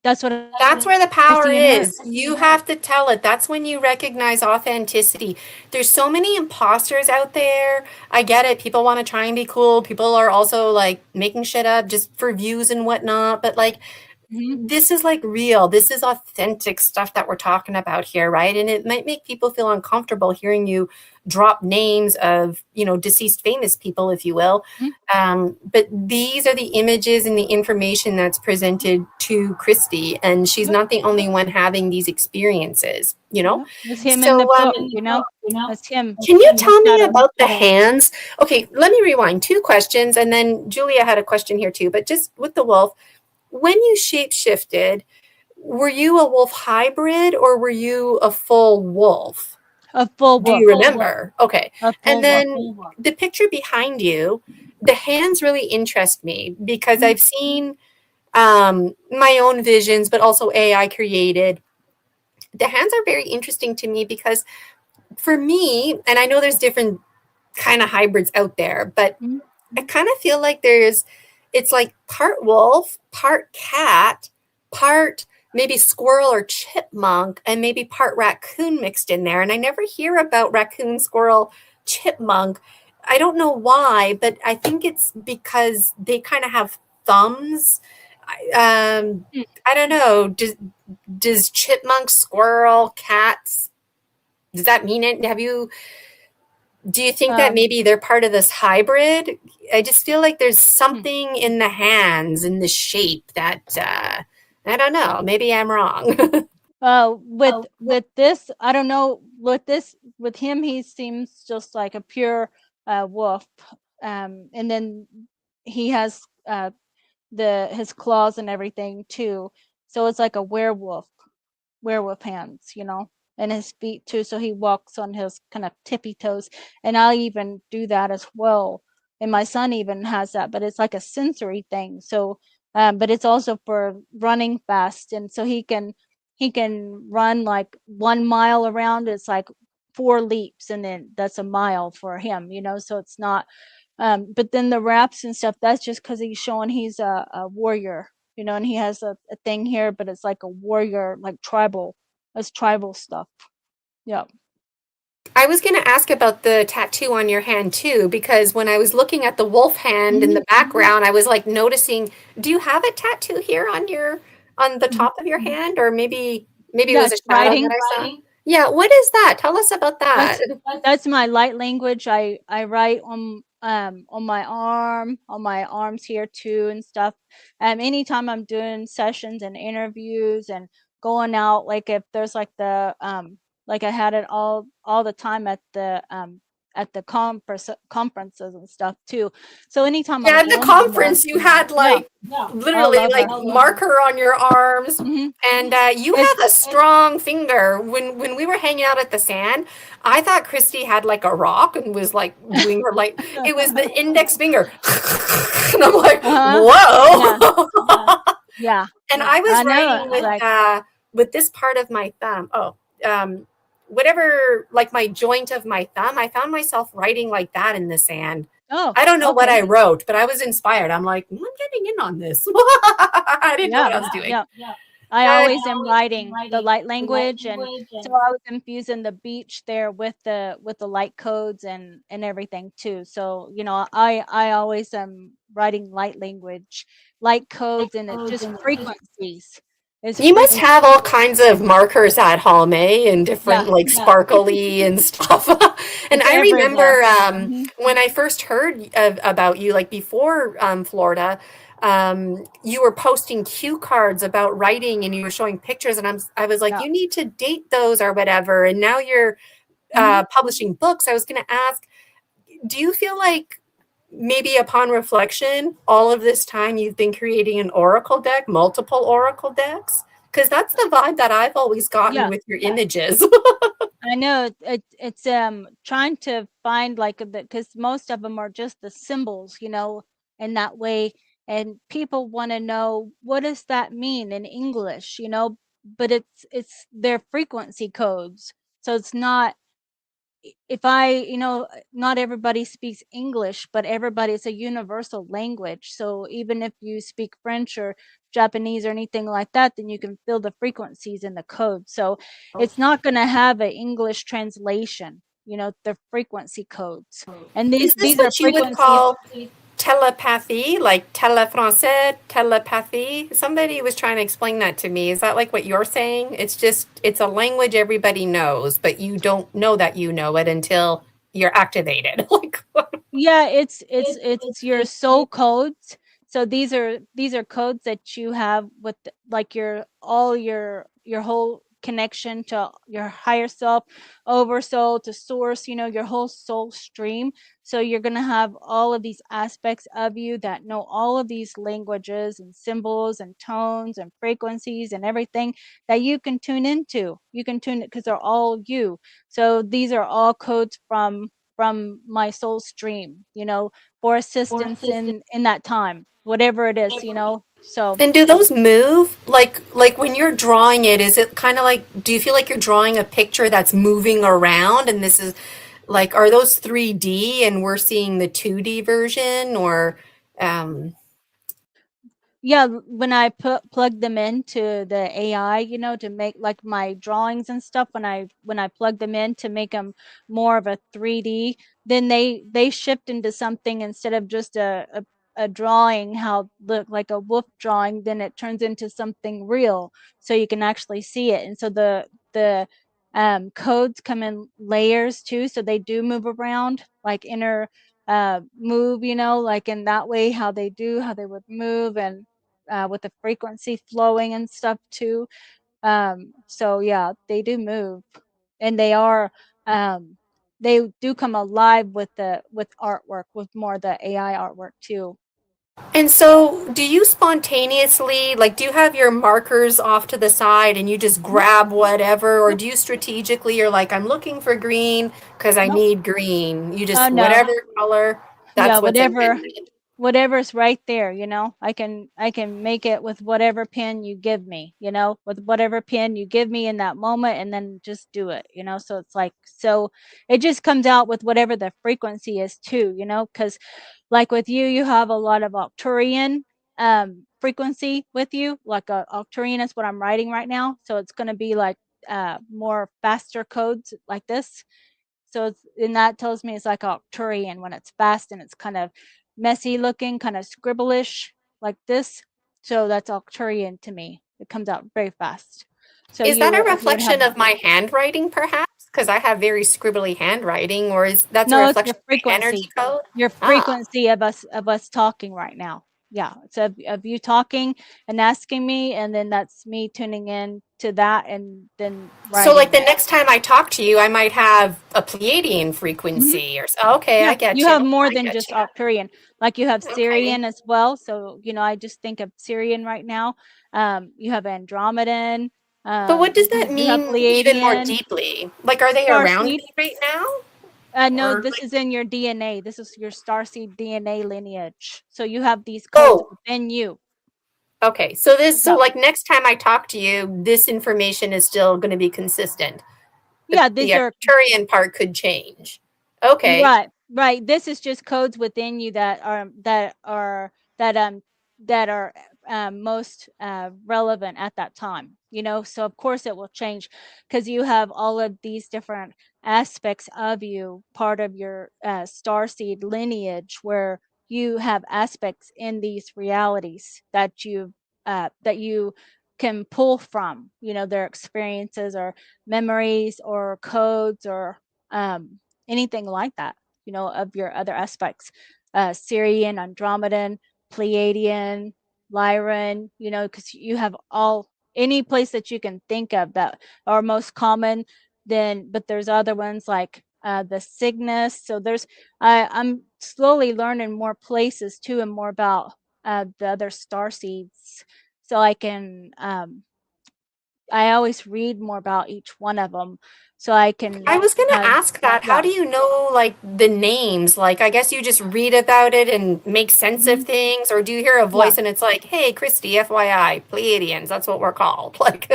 the power is. You have to tell it. That's when you recognize authenticity. There's so many imposters out there. I get it. People want to try and be cool. People are also like making shit up just for views and whatnot. But like, this is like real. This is authentic stuff that we're talking about here, right? And it might make people feel uncomfortable hearing you drop names of, you know, deceased famous people, if you will. But these are the images and the information that's presented to Christy, and she's not the only one having these experiences, you know? It's him in the book, you know? It's him. Can you tell me about the hands? Okay, let me rewind. 2 questions, and then Julia had a question here too, but just with the wolf, when you shape-shifted, were you a wolf hybrid or were you a full wolf? A full wolf. Do you remember? Okay. And then wolf. the picture behind you, the hands really interest me because I've seen my own visions, but also AI created. The hands are very interesting to me because for me, and I know there's different kind of hybrids out there, but I kind of feel like it's like part wolf, part cat, part maybe squirrel or chipmunk, and maybe part raccoon mixed in there. And I never hear about raccoon, squirrel, chipmunk. I don't know why, but I think it's because they kind of have thumbs. I don't know. Does chipmunk, squirrel, cats, does that mean it? Do you think that maybe they're part of this hybrid? I just feel like there's something in the hands and the shape that I don't know. Maybe I'm wrong. With this, I don't know. With him, he seems just like a pure wolf, and then he has his claws and everything too. So it's like a werewolf hands, you know. And his feet too, so he walks on his kind of tippy toes, and I even do that as well, and my son even has that, but it's like a sensory thing. So but it's also for running fast, and so he can run like 1 mile around. It's like 4 leaps, and then that's a mile for him, you know. So it's not but then the raps and stuff, that's just because he's showing he's a warrior, you know, and he has a thing here, but it's like a warrior, like tribal. That's tribal stuff. Yeah. I was going to ask about the tattoo on your hand too, because when I was looking at the wolf hand in the background, I was like noticing, do you have a tattoo here on the top of your hand? Or maybe it was a shadow that I saw? Yeah. What is that? Tell us about that. That's my light language. I write on my arms here too and stuff. Anytime I'm doing sessions and interviews and going out, like if there's like the like I had it all the time at the conferences and stuff too. So anytime at the conference you had like literally like marker on your arms, and you have a strong finger. When we were hanging out at the sand, I thought Christy had like a rock and was like doing her like it was the index finger, and I'm like, whoa. Yeah. And I was writing with this part of my thumb. Whatever, like my joint of my thumb, I found myself writing like that in the sand. I don't know what I wrote, but I was inspired. I'm like, I'm getting in on this. I didn't know what I was doing. I always am writing the light language, and so I was infusing the beach there with the light codes and everything too. So you know, I always am writing light language, light codes, and it's just frequencies. You must have all kinds of markers at home, eh? And different like sparkly and stuff. And I remember when I first heard about you, like before Florida, you were posting cue cards about writing, and you were showing pictures, and I was like, you need to date those or whatever. And now you're publishing books. I was going to ask, do you feel like maybe upon reflection, all of this time you've been creating an oracle deck, multiple oracle decks? Because that's the vibe that I've always gotten with your images. I know it's trying to find like because most of them are just the symbols, you know, in that way, and people want to know what does that mean in English, you know, but it's their frequency codes. So it's not, if you know, not everybody speaks English, but everybody, it's a universal language. So even if you speak French or Japanese or anything like that, then you can feel the frequencies in the code. So it's not going to have an English translation, you know, the frequency codes. And these are what you would call telepathy, like telefrancais, telepathy. Somebody was trying to explain that to me. Is that like what you're saying? It's just, it's a language everybody knows, but you don't know that you know it until you're activated. Like, Yeah, it's your soul codes. So these are codes that you have with like your all your whole connection to your higher self, oversoul to source, your whole soul stream. So you're going to have all of these aspects of you that know all of these languages and symbols and tones and frequencies and everything that you can tune into. You can tune it because they're all you. So these are all codes from my soul stream, for assistance in that time, whatever it is, so. and do those move? Like when you're drawing it, is it kind of like, do you feel like you're drawing a picture that's moving around and this is like, are those 3D and we're seeing the 2D version or um Yeah, when I plug them into the AI, to make like my drawings and stuff, when I plug them in to make them more of a 3D, then they shift into something instead of just a drawing, how look like a wolf drawing, then it turns into something real, so you can actually see it. And so the codes come in layers too, so they do move around, like inner move, like in that way, how they would move, and with the frequency flowing and stuff too. So yeah, they do move, and they do come alive with artwork, with more the AI artwork too. and so do you spontaneously, like, do you have your markers off to the side and you just Mhm. grab whatever, or Nope, do you strategically, you're like, I'm looking for green because I nope. need green. You Oh just, no. whatever color, Yeah, that's what's intended. whatever's right there, I can make it with whatever pen you give me, with whatever pen you give me in that moment, and then just do it, so it's like, so it just comes out with whatever the frequency is too, because like with you, you have a lot of Arcturian frequency with you, like a Arcturian is what I'm writing right now, so it's going to be like more faster codes like this. So and that tells me it's like Arcturian when it's fast and it's kind of messy looking, kind of scribbleish like this. So that's Arcturian to me. It comes out very fast. So Is you that a would have reflection of my handwriting, perhaps? Because I have very scribbly handwriting, or is that's a no, it's your reflection of my energy frequency. code? Your Ah. frequency of us talking right now. Yeah, it's of you talking and asking me, and then that's me tuning in to that and then So, like writing the it. next time I talk to you, I might have a Pleiadian Mhm. frequency, or okay, Yeah, I get you you. have more I than get just you. Arcturian. Like you have Okay. Syrian as well. So, I just think of Syrian right now. You have Andromedan. But what does that You have mean even more Pleiadian. deeply? Like, are they around Starseed. me right now? No, Or this like, is in your DNA. This is your starseed DNA lineage. So you have these codes oh, within you. okay. So this, so Yeah. like next time I talk to you, this information is still going to be consistent. But Yeah, the these are Arcturian part could change. Okay. right, right. This is just codes within you that that are most relevant at that time. So of course it will change because you have all of these different aspects of you, part of your star seed lineage, where you have aspects in these realities that you can pull from. Their experiences or memories or codes or um, anything like that, of your other aspects, Syrian, Andromedan, Pleiadian, Lyran, because you have all any place that you can think of that are most common. Then, but there's other ones like the Cygnus. So I'm slowly learning more places too, and more about the other star seeds, so I always read more about each one of them, so I I can was going to ask that. How yeah. do you know like the names? Like, I guess you just read about it and make sense of Mhm. things, or do you hear a Yeah. voice and it's like, "Hey, Christy, FYI, Pleiadians, that's what we're called." Like,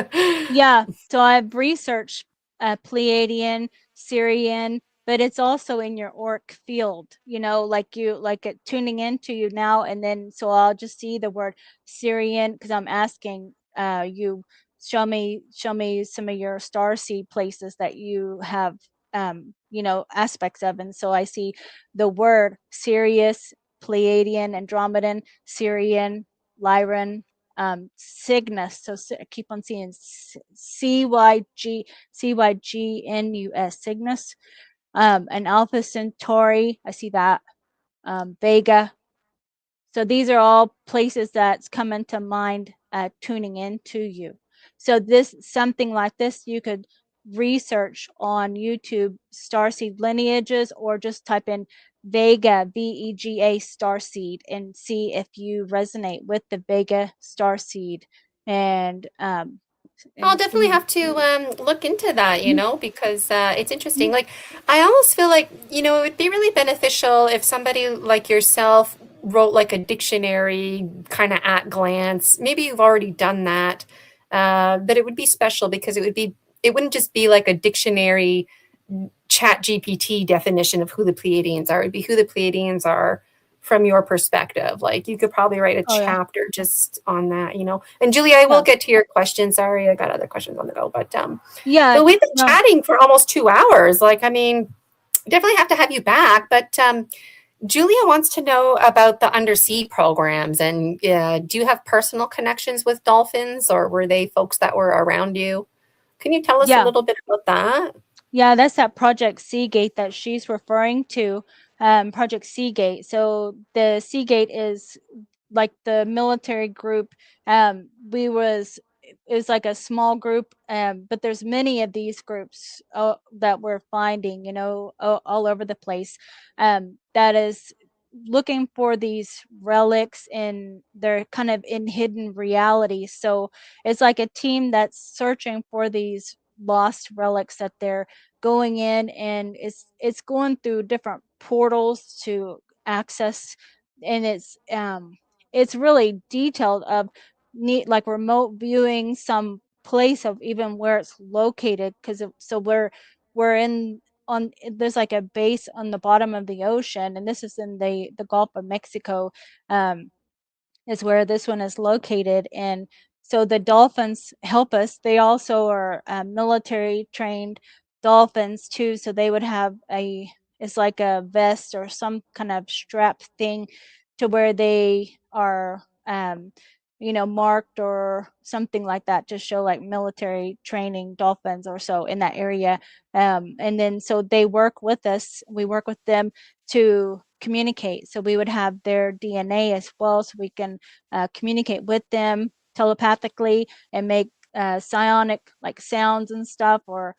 Yeah, so I've researched Pleiadian, Syrian, but it's also in your auric field, like you like it tuning into you now, and then so I'll just see the word Syrian because I'm asking you, show me some of your star seed places that you have aspects of, and so I see the word Sirius, Pleiadian, Andromedan, Syrian, Lyran, Cygnus. So I keep on seeing CYGNUS, Cygnus, and Alpha Centauri. I see that, Vega. So these are all places that's coming to mind, tuning into you. So something like this, you could research on YouTube, starseed lineages, or just type in Vega, VEGA starseed, and see if you resonate with the Vega starseed. And I'll definitely see. have to look into that, because it's interesting. Like, I almost feel like, it would be really beneficial if somebody like yourself wrote like a dictionary kind of at glance. Maybe you've already done that, but it would be special because it wouldn't just be like a dictionary chat GPT definition of who the Pleiadians are. It'd be who the Pleiadians are from your perspective. Like, you could probably write a chapter just on that, And Julia, I will get to your question. Sorry, I got other questions on the go, but we've been chatting for almost 2 hours. Like, I mean, definitely have to have you back. But Julia wants to know about the undersea programs, and do you have personal connections with dolphins, or were they folks that were around you? Can you tell us a little bit about that? Yeah, that's that Project Seagate that she's referring to, Project Seagate. So the Seagate is like the military group. It was like a small group, but there's many of these groups that we're finding, all over the place, that is looking for these relics, and they're kind of in hidden realities. So it's like a team that's searching for these lost relics that they're going in, and it's going through different portals to access, and it's really detailed of neat, like remote viewing some place of even where it's located, because so we're in on there's like a base on the bottom of the ocean, and this is in the Gulf of Mexico, is where this one is located. And so the dolphins help us. They also are military trained dolphins too, so they would have it's like a vest or some kind of strap thing to where they are marked or something like that, to show like military training dolphins or so in that area. And then so they work with us, we work with them to communicate. So we would have their DNA as well, so we can communicate with them telepathically and make psionic like sounds and stuff, or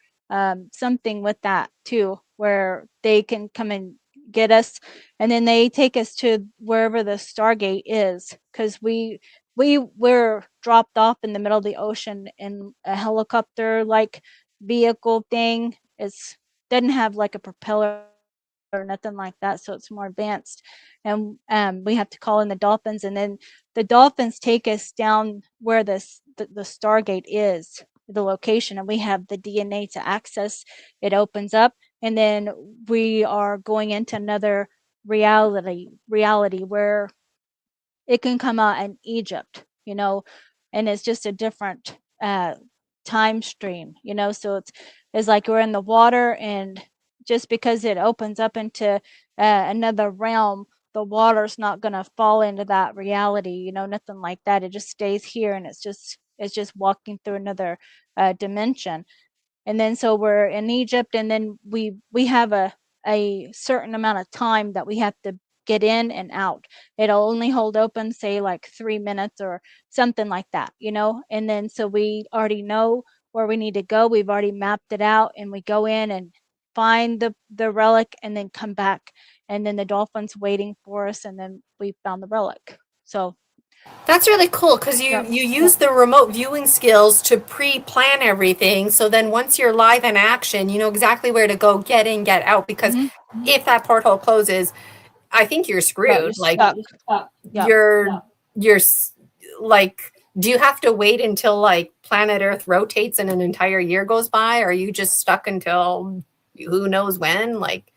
something with that too, where they can come and get us, and then they take us to wherever the Stargate is, because we're dropped off in the middle of the ocean in a helicopter like vehicle thing. It's doesn't have like a propeller or nothing like that, so it's more advanced. And we have to call in the dolphins, and then the dolphins take us down where the Stargate is, the location, and we have the DNA to access. It opens up, and then we are going into another reality where it can come out in Egypt, and it's just a different time stream, so it's like we're in the water, and just because it opens up into another realm, the water's not going to fall into that reality, nothing like that. It just stays here, and it's just walking through another dimension. And then so we're in Egypt, and then we have a certain amount of time that we have to get in and out. It'll only hold open, say like 3 minutes or something like that, and then so we already know where we need to go. We've already mapped it out, and we go in and find the relic, and then come back, and then the dolphin's waiting for us, and then we found the relic. So that's really cool, because you use the remote viewing skills to pre-plan everything. So then once you're live in action, you know exactly where to go, get in, get out. Because if that portal closes, I think you're screwed. You're like, do you have to wait until like planet Earth rotates and an entire year goes by? Or are you just stuck until who knows when? Like,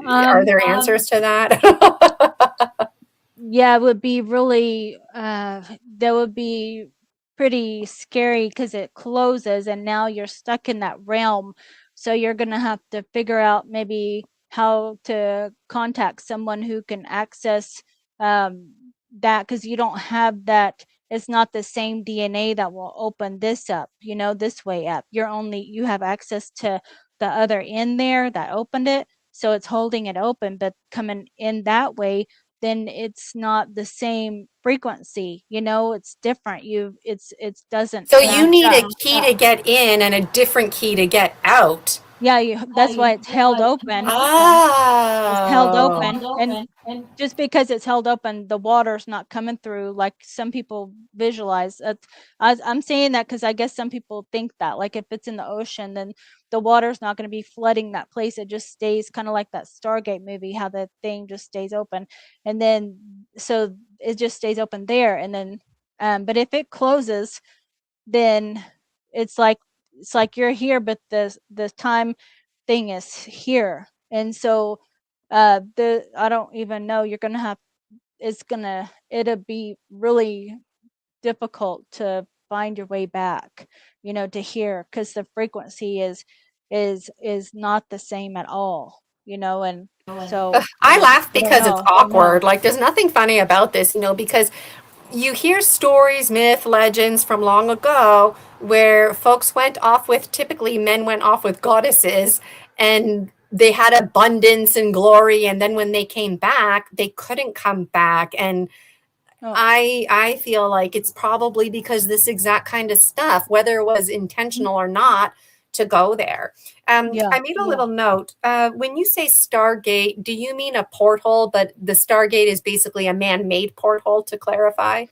are there answers to that? Yeah, it would be really that would be pretty scary, because it closes and now you're stuck in that realm. So you're gonna have to figure out maybe how to contact someone who can access that, because you don't have that. It's not the same DNA that will open this up, this way up. You have access to the other end there that opened it, so it's holding it open. But coming in that way, then it's not the same frequency. It's different. It doesn't So you match need up. a key to get in and a different key to get out. Yeah, that's why it's held open. It's held Oh. open, and just because it's held open, the water's not coming through like some people visualize. I'm saying that because I guess some people think that, like, if it's in the ocean, then the water's not going to be flooding that place. It just stays kind of like that Stargate movie, how the thing just stays open, and then so it just stays open there, and then but if it closes, then it's like you're here, but the time thing is here. And so I don't even know, you're gonna have it'll be really difficult to find your way back, to here, because the frequency is not the same at all, and so I laugh I don't because it's know. awkward. Like, there's nothing funny about this, because you hear stories, myth, legends from long ago where folks went off with, typically men went off with goddesses, and they had abundance and glory. And then when they came back, they couldn't come back. And Oh. I feel like it's probably because this exact kind of stuff, whether it was intentional or not, to go there. Yeah. I made a little note. When you say Stargate, do you mean a porthole? But the Stargate is basically a man-made porthole, to clarify.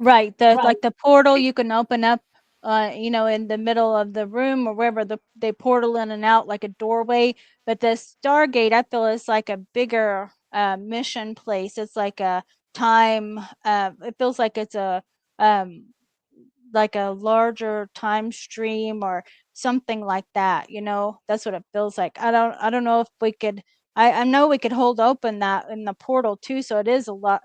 Right. Like the portal you can open up, in the middle of the room or wherever they portal in and out like a doorway. But the Stargate, I feel, is like a bigger mission place. It's like a time. It feels like it's like a larger time stream or something like that. That's what it feels like. I don't know if we could. I know we could hold open that in the portal too. So it is a lot.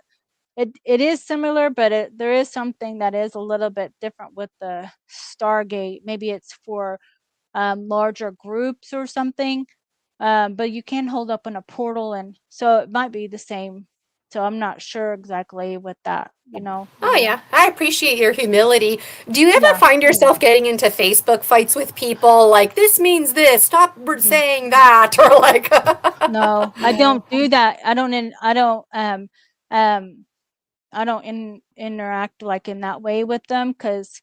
It is similar, but there is something that is a little bit different with the Stargate. Maybe it's for larger groups or something, but you can hold up in a portal, and so it might be the same. So I'm not sure exactly with that. Oh, yeah. I appreciate your humility. Do you ever Yeah. find yourself getting into Facebook fights with people like, this means this, stop saying that, or like, No, I don't do that. I don't interact like in that way with them, because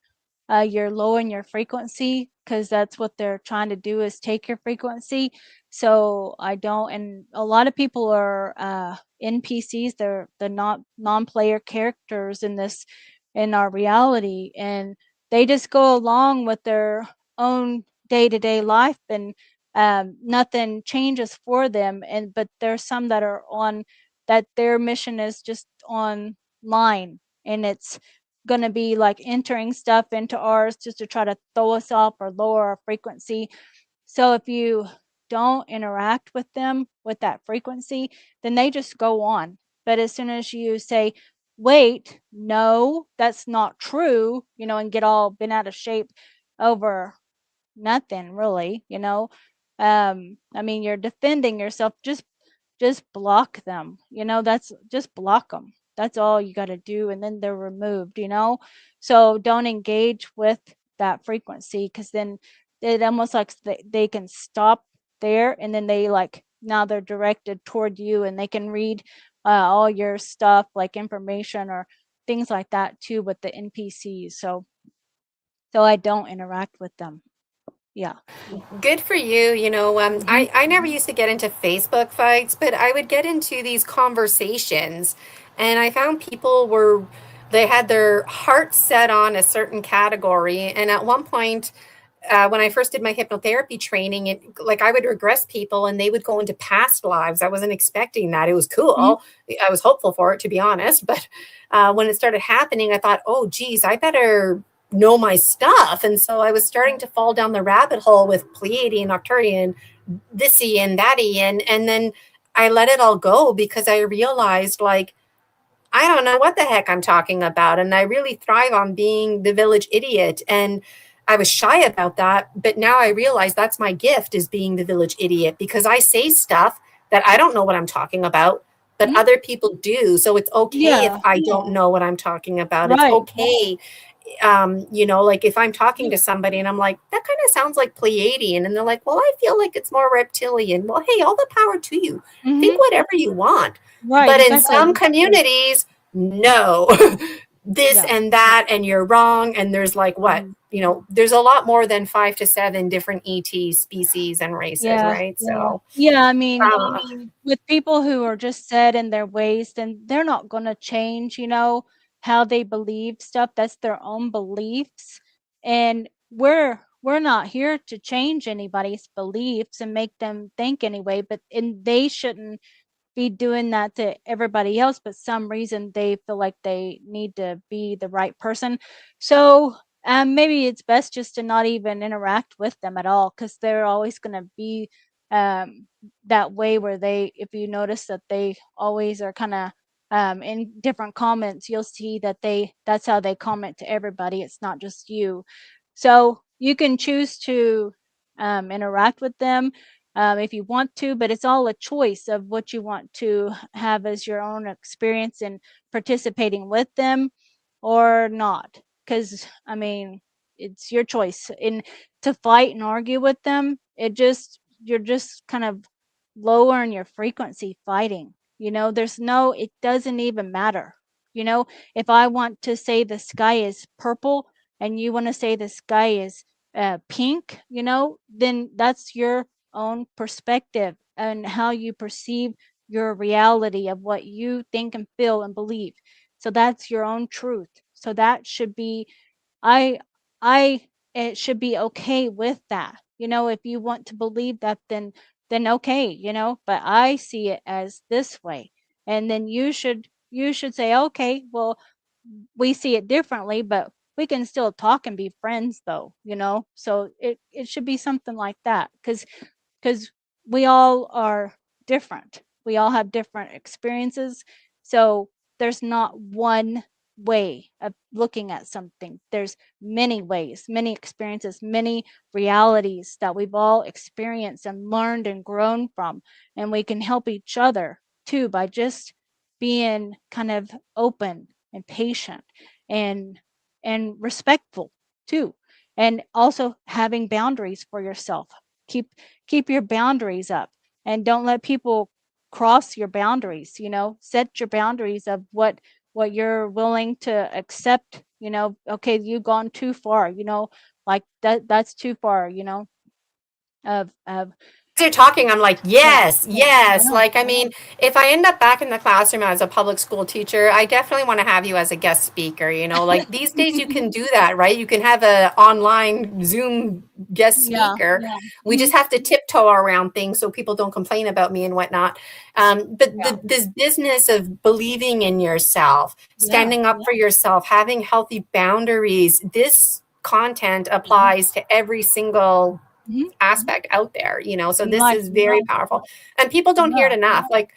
you're lowering your frequency, because that's what they're trying to do, is take your frequency. So I don't. And a lot of people are NPCs. They're the non-player characters in our reality, and they just go along with their own day-to-day life, and nothing changes for them. But there's some that are on that their mission is just online, and it's going to be like entering stuff into ours just to try to throw us off or lower our frequency. So if you don't interact with them with that frequency, then they just go on. But as soon as you say, wait, no, that's not true, and get all bent out of shape over nothing really, I mean, you're defending yourself. Just block them, that's just block them. That's all you got to do, and then they're removed, so don't engage with that frequency, because then it almost like they can stop there, and then they like now they're directed toward you, and they can read all your stuff, like information or things like that too, with the NPCs. So I don't interact with them. Yeah. good for you. I never used to get into Facebook fights, but I would get into these conversations, and I found they had their heart set on a certain category. And at one point, when I first did my hypnotherapy training, like, I would regress people and they would go into past lives. I wasn't expecting that. It was cool. I was hopeful for it, to be honest. But when it started happening, I thought, oh, geez, I better know my stuff. And so I was starting to fall down the rabbit hole with Pleiadian, Arcturian, thisy and thatty. And then I let it all go, because I realized, like, I don't know what the heck I'm talking about. And I really thrive on being the village idiot. And I was shy about that, but now I realize that's my gift, is being the village idiot, because I say stuff that I don't know what I'm talking about, but other people do. So it's okay if I don't know what I'm talking about. It's okay. You know, like if I'm talking to somebody and I'm like, that kind of sounds like Pleiadian, and they're like, well, I feel like it's more reptilian. Well, hey, all the power to you. Think whatever you want. But in some communities, no, this and that, and you're wrong. And there's like what, you know, there's a lot more than 5 to 7 different ET species and races, right? So I mean, with people who are just set in their ways, then they're not going to change, you know, how they believe stuff. That's their own beliefs, and we're not here to change anybody's beliefs and make them think anyway. But they shouldn't be doing that to everybody else, but some reason they feel like they need to be the right person. So maybe it's best just to not even interact with them at all, because they're always going to be that way, where they, if you notice that they always are kind of in different comments, you'll see that that's how they comment to everybody. It's not just you. So you can choose to interact with them if you want to, but it's all a choice of what you want to have as your own experience in participating with them or not. Because, I mean, it's your choice. And to fight and argue with them, you're just kind of lowering your frequency fighting. You know, it doesn't even matter. You know, if I want to say the sky is purple and you want to say the sky is pink, you know, then that's your own perspective and how you perceive your reality of what you think and feel and believe. So that's your own truth. So that should be, I it should be okay with that. You know, if you want to believe that, then okay, you know, but I see it as this way. And then you should say, okay, well, we see it differently, but we can still talk and be friends though, you know. So it should be something like that, because we all are different. We all have different experiences. So there's not one way of looking at something. There's many ways, many experiences, many realities that we've all experienced and learned and grown from. And we can help each other too by just being kind of open and patient and respectful too. And also having boundaries for yourself. Keep your boundaries up, and don't let people cross your boundaries. You know, set your boundaries of what you're willing to accept. You know, okay, you've gone too far, you know, like that's too far, you know, of they're talking, I'm like, yes, yes. Like, I mean, if I end up back in the classroom as a public school teacher, I definitely want to have you as a guest speaker. You know, like these days you can do that, right? You can have a online Zoom guest speaker. We just have to tiptoe around things so people don't complain about me and whatnot. But this business of believing in yourself, standing up for yourself, having healthy boundaries, this content applies to every single aspect out there, you know. So this is very powerful, and people don't hear it enough. Like,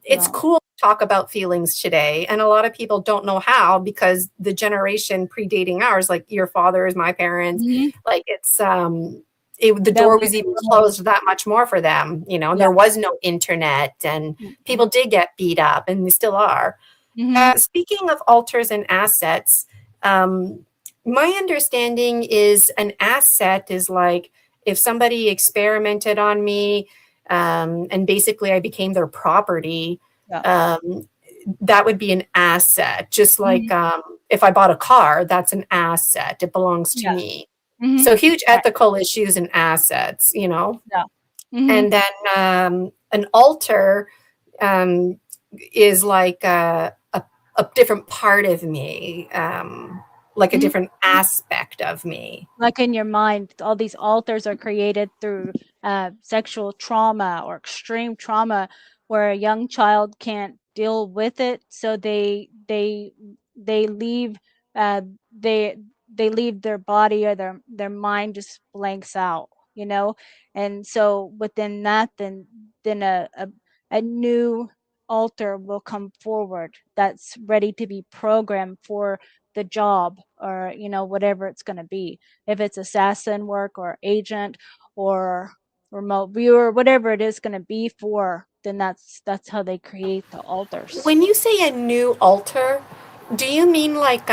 it's cool to talk about feelings today, and a lot of people don't know how, because the generation predating ours, like your father's, my parents, like it's the door was even closed that much more for them, you know. There was no internet, and people did get beat up, and they still are. Speaking of altars and assets, my understanding is an asset is like if somebody experimented on me, and basically I became their property, that would be an asset. Just like if I bought a car, that's an asset. It belongs to me. So huge ethical issues and assets, you know. And then an altar is like a different part of me. Like a different aspect of me. Like in your mind, all these altars are created through sexual trauma or extreme trauma, where a young child can't deal with it, so they leave they leave their body, or their mind just blanks out, you know. And so within that, then a new altar will come forward that's ready to be programmed for the job, or whatever it's going to be. If it's assassin work or agent or remote viewer, whatever it is going to be for, then that's how they create the altars. When you say a new altar, do you mean like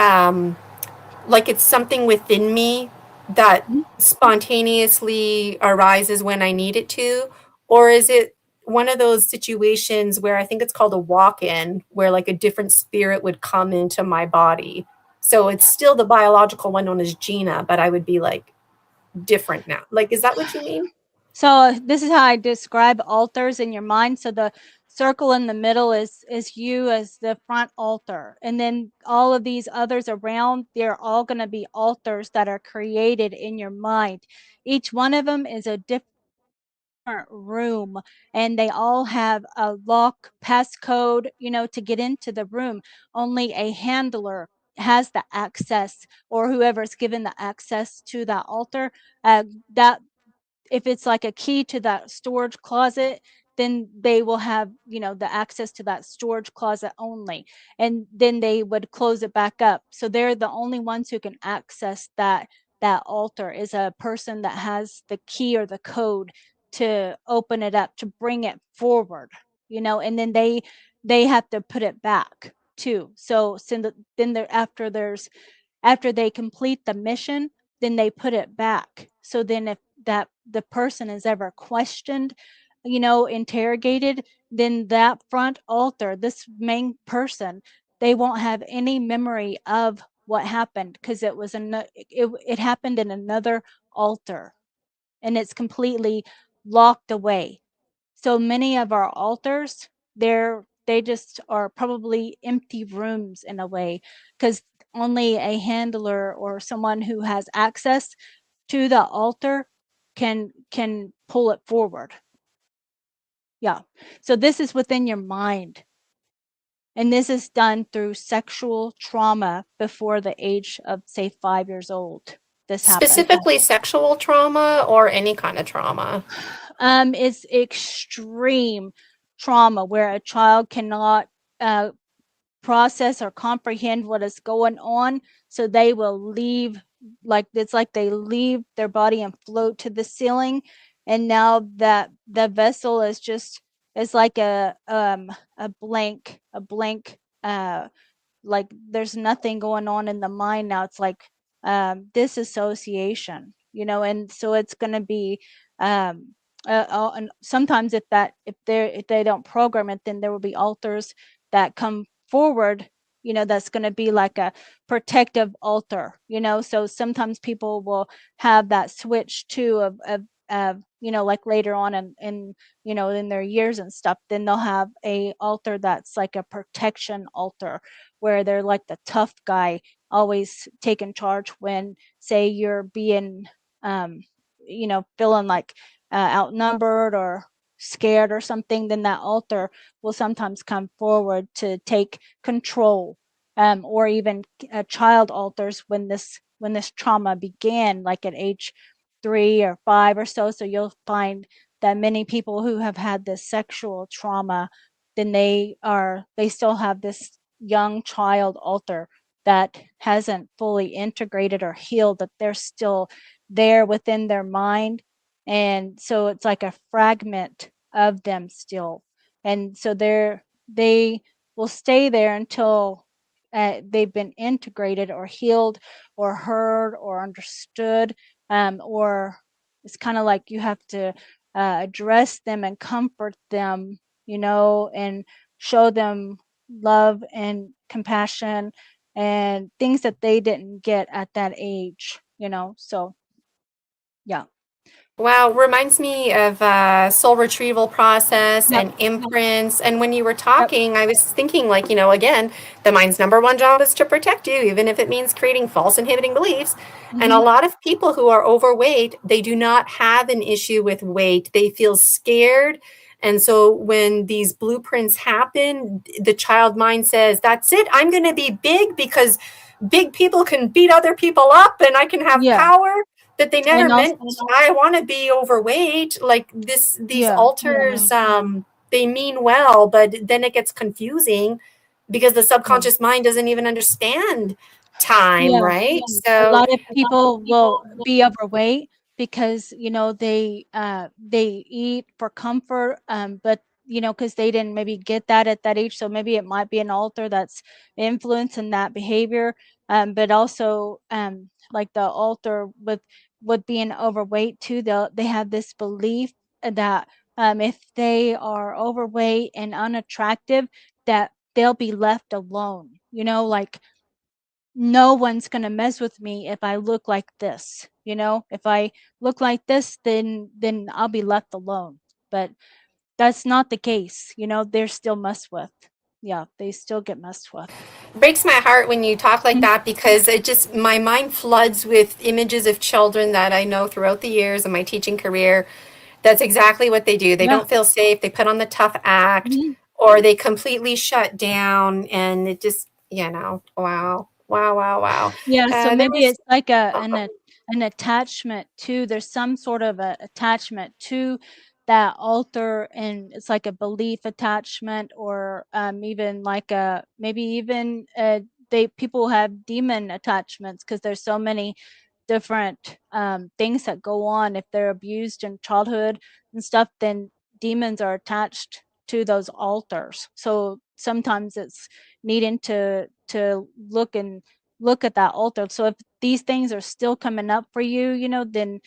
it's something within me that spontaneously arises when I need it to? Or is it one of those situations where I think it's called a walk-in, where like a different spirit would come into my body? So it's still the biological one known as Gina, but I would be like different now. Like, is that what you mean? So this is how I describe altars in your mind. So the circle in the middle is you as the front altar, and then all of these others around, they're all going to be altars that are created in your mind. Each one of them is a different room, and they all have a lock passcode, to get into the room. Only a handler has the access, or whoever's given the access to that altar. That if it's like a key to that storage closet, then they will have, the access to that storage closet only. And then they would close it back up. So they're the only ones who can access that altar, is a person that has the key or the code to open it up, to bring it forward, and then they have to put it back too. So then after they complete the mission, then they put it back. So then if that the person is ever questioned, interrogated, then that front altar, this main person, they won't have any memory of what happened, because it happened in another altar, and it's completely locked away. So many of our altars, they just are probably empty rooms in a way, because only a handler or someone who has access to the altar can pull it forward. Yeah. So this is within your mind. And this is done through sexual trauma before the age of, say, 5 years old. This happens. Specifically sexual trauma or any kind of trauma? It's extreme trauma where a child cannot process or comprehend what is going on, so they will leave, it's like they leave their body and float to the ceiling, and now that the vessel is just like a blank like there's nothing going on in the mind now. It's like disassociation, and so it's going to be and sometimes if they don't program it, then there will be altars that come forward, that's going to be like a protective altar, so sometimes people will have that switch too of like later on in in their years and stuff, then they'll have a altar that's like a protection altar, where they're like the tough guy, always taking charge when, say, you're being feeling like outnumbered or scared or something, then that altar will sometimes come forward to take control, or even child altars when this trauma began, like at age 3 or 5 or so. So you'll find that many people who have had this sexual trauma, then they still have this young child altar that hasn't fully integrated or healed, that they're still there within their mind. And so it's like a fragment of them still. And so they will stay there until they've been integrated or healed or heard or understood, or it's kind of like you have to address them and comfort them, and show them love and compassion and things that they didn't get at that age, so yeah. Wow, reminds me of soul retrieval process and imprints. And when you were talking, I was thinking, like, again, the mind's number one job is to protect you, even if it means creating false inhibiting beliefs. And a lot of people who are overweight, they do not have an issue with weight. They feel scared. And so when these blueprints happen, the child mind says, that's it, I'm going to be big because big people can beat other people up and I can have power. That they never meant, I want to be overweight. Like these altars, they mean well, but then it gets confusing because the subconscious mind doesn't even understand time, Yeah. right? A So lot of people will be overweight because, they eat for comfort, but, because they didn't maybe get that at that age, so maybe it might be an altar that's influencing that behavior, but also, like the altar with being overweight too, they have this belief that, if they are overweight and unattractive, that they'll be left alone, like no one's gonna mess with me if I look like this, If I look like this, then I'll be left alone. But that's not the case, they're still messed with. Yeah, they still get messed with. breaks my heart when you talk like Mm, that because it just my mind floods with images of children that I know throughout the years of my teaching career. That's exactly what they do. They yeah. don't feel safe. They put on the tough act, Mhm. or they completely shut down, and it just wow, wow, wow, wow. Yeah, so There maybe was it's like an attachment to there's some sort of a attachment to that altar, and it's like a belief attachment or, even like a maybe even, they people have demon attachments because there's so many different, things that go on. If they're abused in childhood and stuff, then demons are attached to those altars. So sometimes it's needing to look at that altar. So if these things are still coming up for you, then,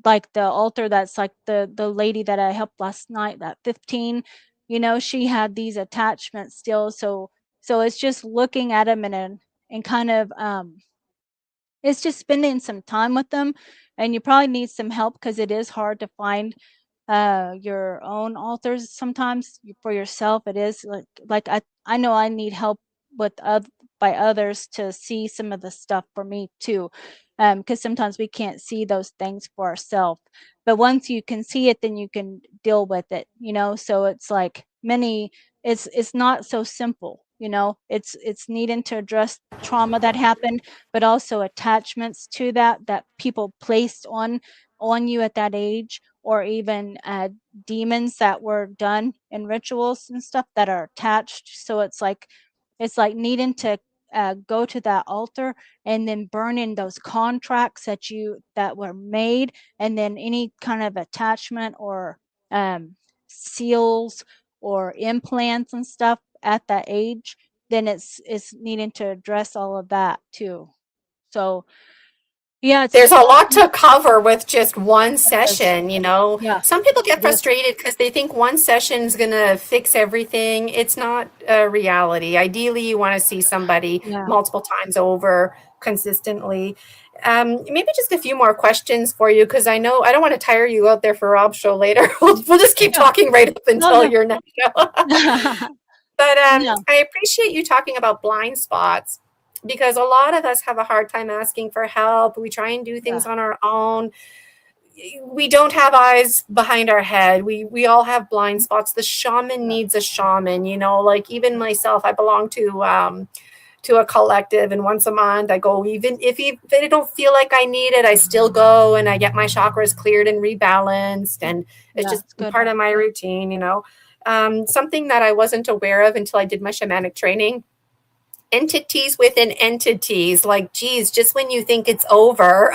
like the altar that's like the lady that I helped last night, that 15, she had these attachments still. So it's just looking at them and kind of, it's just spending some time with them, and you probably need some help because it is hard to find, your own authors sometimes for yourself. It is like I know I need help with by others to see some of the stuff for me too, because sometimes we can't see those things for ourselves. But once you can see it, then you can deal with it. So it's like many. It's not so simple. It's needing to address trauma that happened, but also attachments to that people placed on you at that age, or even, demons that were done in rituals and stuff that are attached. So it's like needing to, go to that altar and then burning those contracts that were made, and then any kind of attachment or, seals or implants and stuff at that age. Then it's needing to address all of that too. So yeah, there's a lot to cover with just one it's session. yeah, Some people get it is. frustrated because they think one session is going to fix everything. It's not a reality. Ideally, you want to see somebody Yeah. multiple times over consistently. Maybe just a few more questions for you because I know I don't want to tire you out there for Rob's show later. We'll just keep Yeah. talking right up No, until no. your next show. But No. I appreciate you talking about blind spots because a lot of us have a hard time asking for help. We try and do things Yeah. on our own. We don't have eyes behind our head. We all have blind spots. The shaman Yeah. needs a shaman, like even myself, I belong to a collective, and once a month I go. Even if I don't feel like I need it, I still go and I get my chakras cleared and rebalanced, and it's Yeah, just it's good. part of my routine. Something that I wasn't aware of until I did my shamanic training: entities within entities. Like, geez, just when you think it's over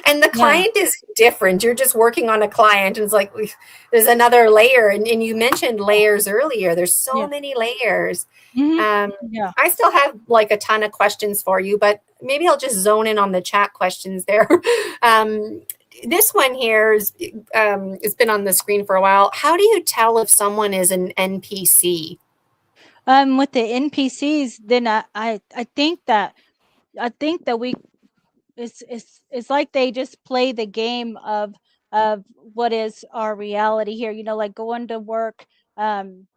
and the Yeah. client is different, you're just working on a client, and it's like there's another layer. And you mentioned Yeah. layers earlier. There's so Yeah. many layers. Mhm. um, Yeah. I still have like a ton of questions for you, but maybe I'll just zone in on the chat questions there. This one here is, it's been on the screen for a while. How do you tell if someone is an NPC? With the NPCs, then I think that we it's like they just play the game of what is our reality here. Like going to work, um,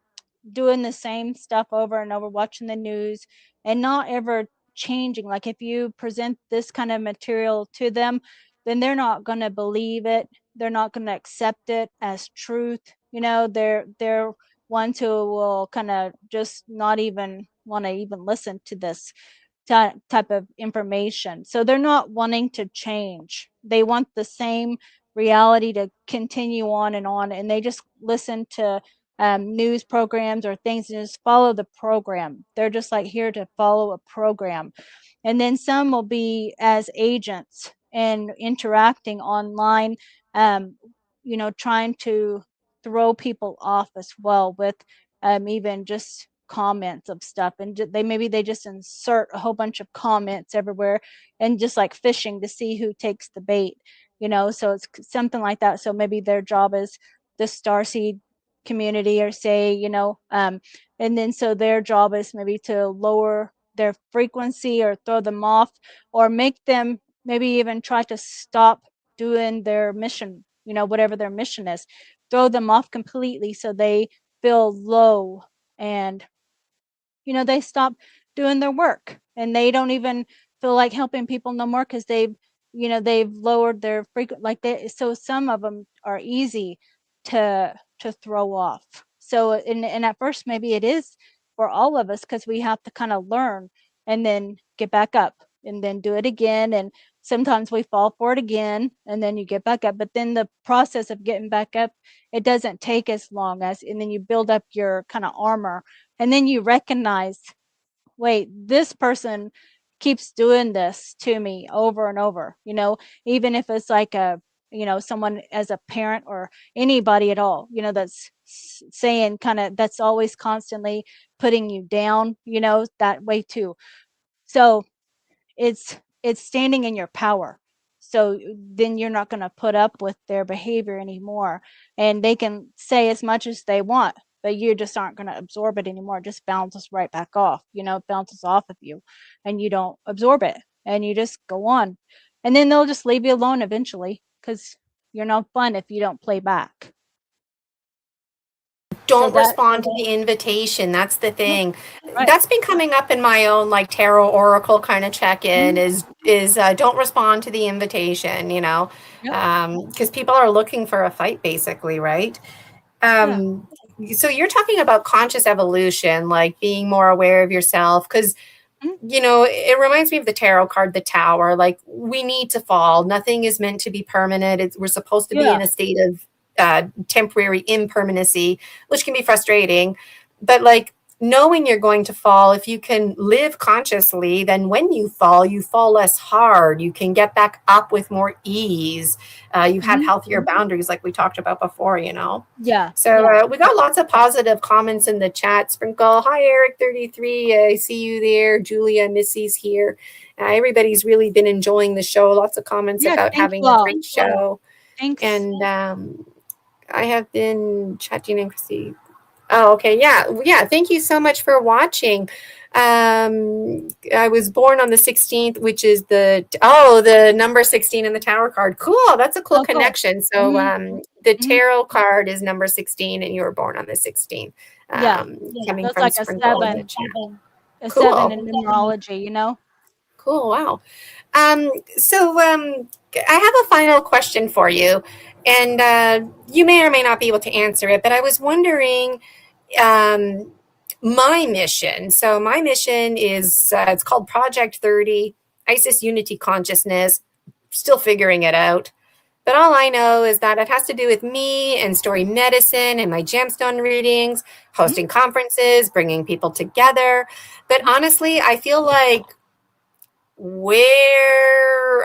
doing the same stuff over and over, watching the news, and not ever changing. Like if you present this kind of material to them, then they're not going to believe it. They're not going to accept it as truth. They're ones who will kind of just not even want to even listen to this type of information. So they're not wanting to change. They want the same reality to continue on, and they just listen to news programs or things, and just follow the program. They're just like here to follow a program. And then some will be as agents and interacting online, trying to throw people off as well with even just comments of stuff, and they just insert a whole bunch of comments everywhere, and just like fishing to see who takes the bait, so it's something like that. So maybe their job is the starseed community, or say, and then so their job is maybe to lower their frequency or throw them off, or make them maybe even try to stop doing their mission, whatever their mission is, throw them off completely so they feel low, and they stop doing their work, and they don't even feel like helping people no more, because they've lowered their frequency. So some of them are easy to throw off. So and at first maybe it is for all of us, because we have to kind of learn and then get back up and then do it again, and sometimes we fall for it again and then you get back up. But then the process of getting back up, it doesn't take as long, and then you build up your kind of armor, and then you recognize, wait, this person keeps doing this to me over and over, even if it's like someone as a parent or anybody at all, that's saying that's always constantly putting you down, that way too. So it's standing in your power. So then you're not going to put up with their behavior anymore, and they can say as much as they want, but you just aren't going to absorb it anymore. It just bounces right back off, it bounces off of you, and you don't absorb it, and you just go on, and then they'll just leave you alone eventually, because you're no fun if you don't play back. Don't respond to the invitation. That's the thing. Right. That's been coming up in my own like tarot oracle kind of check-in, is don't respond to the invitation, because people are looking for a fight basically, right? So you're talking about conscious evolution, like being more aware of yourself, because it reminds me of the tarot card, the Tower. Like, we need to fall. Nothing is meant to be permanent. We're supposed to be in a state of temporary impermanency, which can be frustrating. But like, knowing you're going to fall, if you can live consciously, then when you fall less hard. You can get back up with more ease. You have healthier boundaries, like we talked about before, Yeah. So we got lots of positive comments in the chat. Sprinkle, hi Eric 33, I see you there. Julia, Missy's here. Everybody's really been enjoying the show. Lots of comments about having a great show. Thanks. And I have been chatting and Christy. Oh, okay. Yeah. Thank you so much for watching. I was born on the 16th, which is the number 16 in the Tower card. Cool. That's a cool connection. So the tarot card is number 16, and you were born on the 16th. Coming that's from like Sprinkle a 7. A 7 in numerology, Cool. Wow. So I have a final question for you, and you may or may not be able to answer it, but I was wondering, my mission. So my mission is, it's called Project 30, Isis Unity Consciousness, still figuring it out. But all I know is that it has to do with me and story medicine and my gemstone readings, hosting conferences, bringing people together. But honestly, I feel like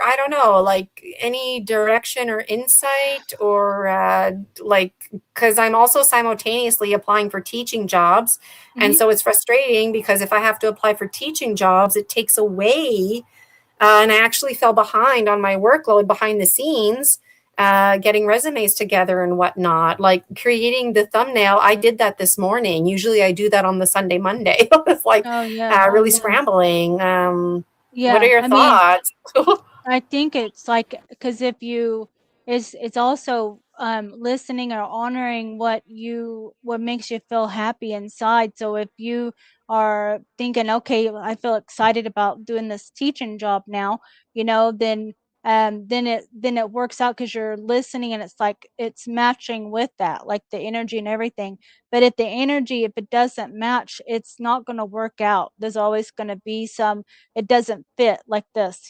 I don't know, like any direction or insight, or because I'm also simultaneously applying for teaching jobs. And so it's frustrating, because if I have to apply for teaching jobs, it takes away, and I actually fell behind on my workload behind the scenes, getting resumes together and whatnot, like creating the thumbnail. I did that this morning. Usually I do that on the Sunday, Monday. It's like really scrambling. What are your thoughts? I think it's like, because if you, it's also listening or honoring what makes you feel happy inside. So if you are thinking, okay, I feel excited about doing this teaching job now, then it works out, because you're listening, and it's like it's matching with that, like the energy and everything. But if it doesn't match, it's not going to work out. There's always going to be it doesn't fit like this,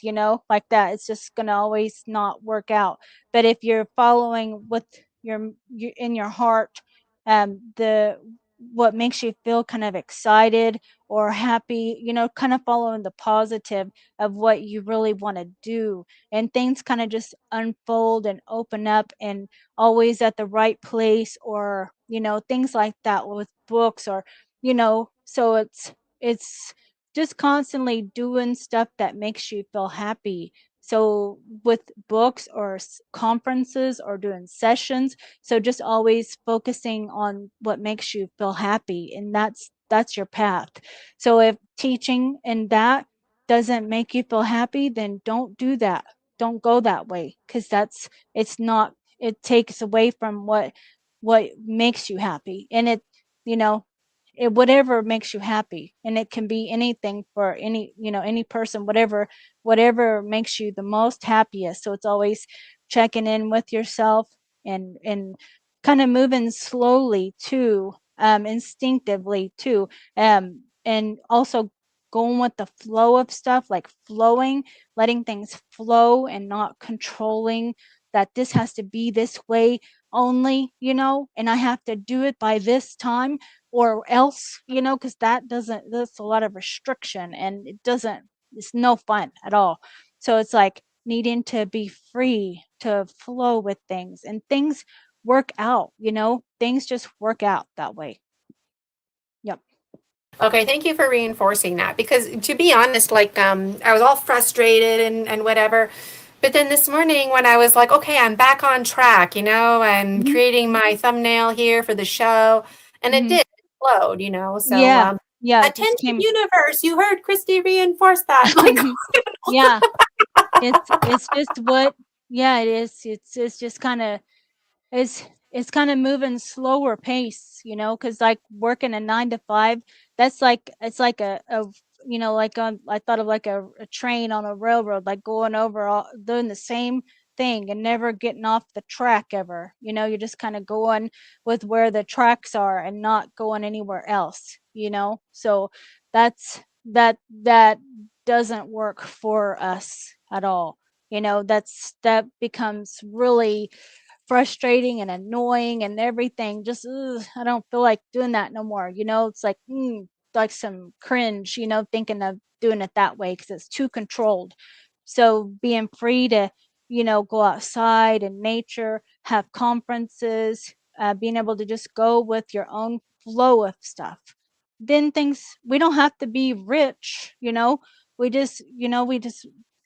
like that. It's just going to always not work out. But if you're following with your in your heart, the what makes you feel kind of excited or happy, you know, kind of following the positive of what you really want to do, and things kind of just unfold and open up, and always at the right place, or you know, things like that with books, or you know, so it's just constantly doing stuff that makes you feel happy. So with books or conferences or doing sessions, so just always focusing on what makes you feel happy, and that's your path. So if teaching and that doesn't make you feel happy, then don't do that. Don't go that way, because it's not, it takes away from what makes you happy. And it, you know, whatever makes you happy, and it can be anything for any, you know, any person, whatever makes you the most happiest. So it's always checking in with yourself, and kind of moving slowly too, instinctively too, and also going with the flow of stuff, like flowing, letting things flow, and not controlling that this has to be this way only, you know, and I have to do it by this time or else, you know, because that's a lot of restriction, and it's no fun at all. So it's like needing to be free to flow with things, and things work out, you know, things just work out that way. Yep. Okay, thank you for reinforcing that, because to be honest, like I was all frustrated and whatever. But then this morning when I was like, okay, I'm back on track, you know, I'm Hmm. creating my thumbnail here for the show, and it Hmm. did, it flowed, you know. So Yeah. Yeah, it just attention came. universe, you heard Christy reinforce that. Like Yeah, it's just what, yeah, it is. It's just kind of, it's kind of moving slower pace, you know, because like working a 9 to 5, that's like, it's like a you know, like on, I thought of like a train on a railroad, like going over all doing the same thing and never getting off the track ever. You know, you're just kind of going with where the tracks are and not going anywhere else, you know. So that doesn't work for us at all. You know, that becomes really frustrating and annoying and everything. Just ugh, I don't feel like doing that no more. You know, it's like some cringe, you know, thinking of doing it that way because it's too controlled. So being free to, you know, go outside in nature, have conferences, being able to just go with your own flow of stuff. Then things, we don't have to be rich, you know. We just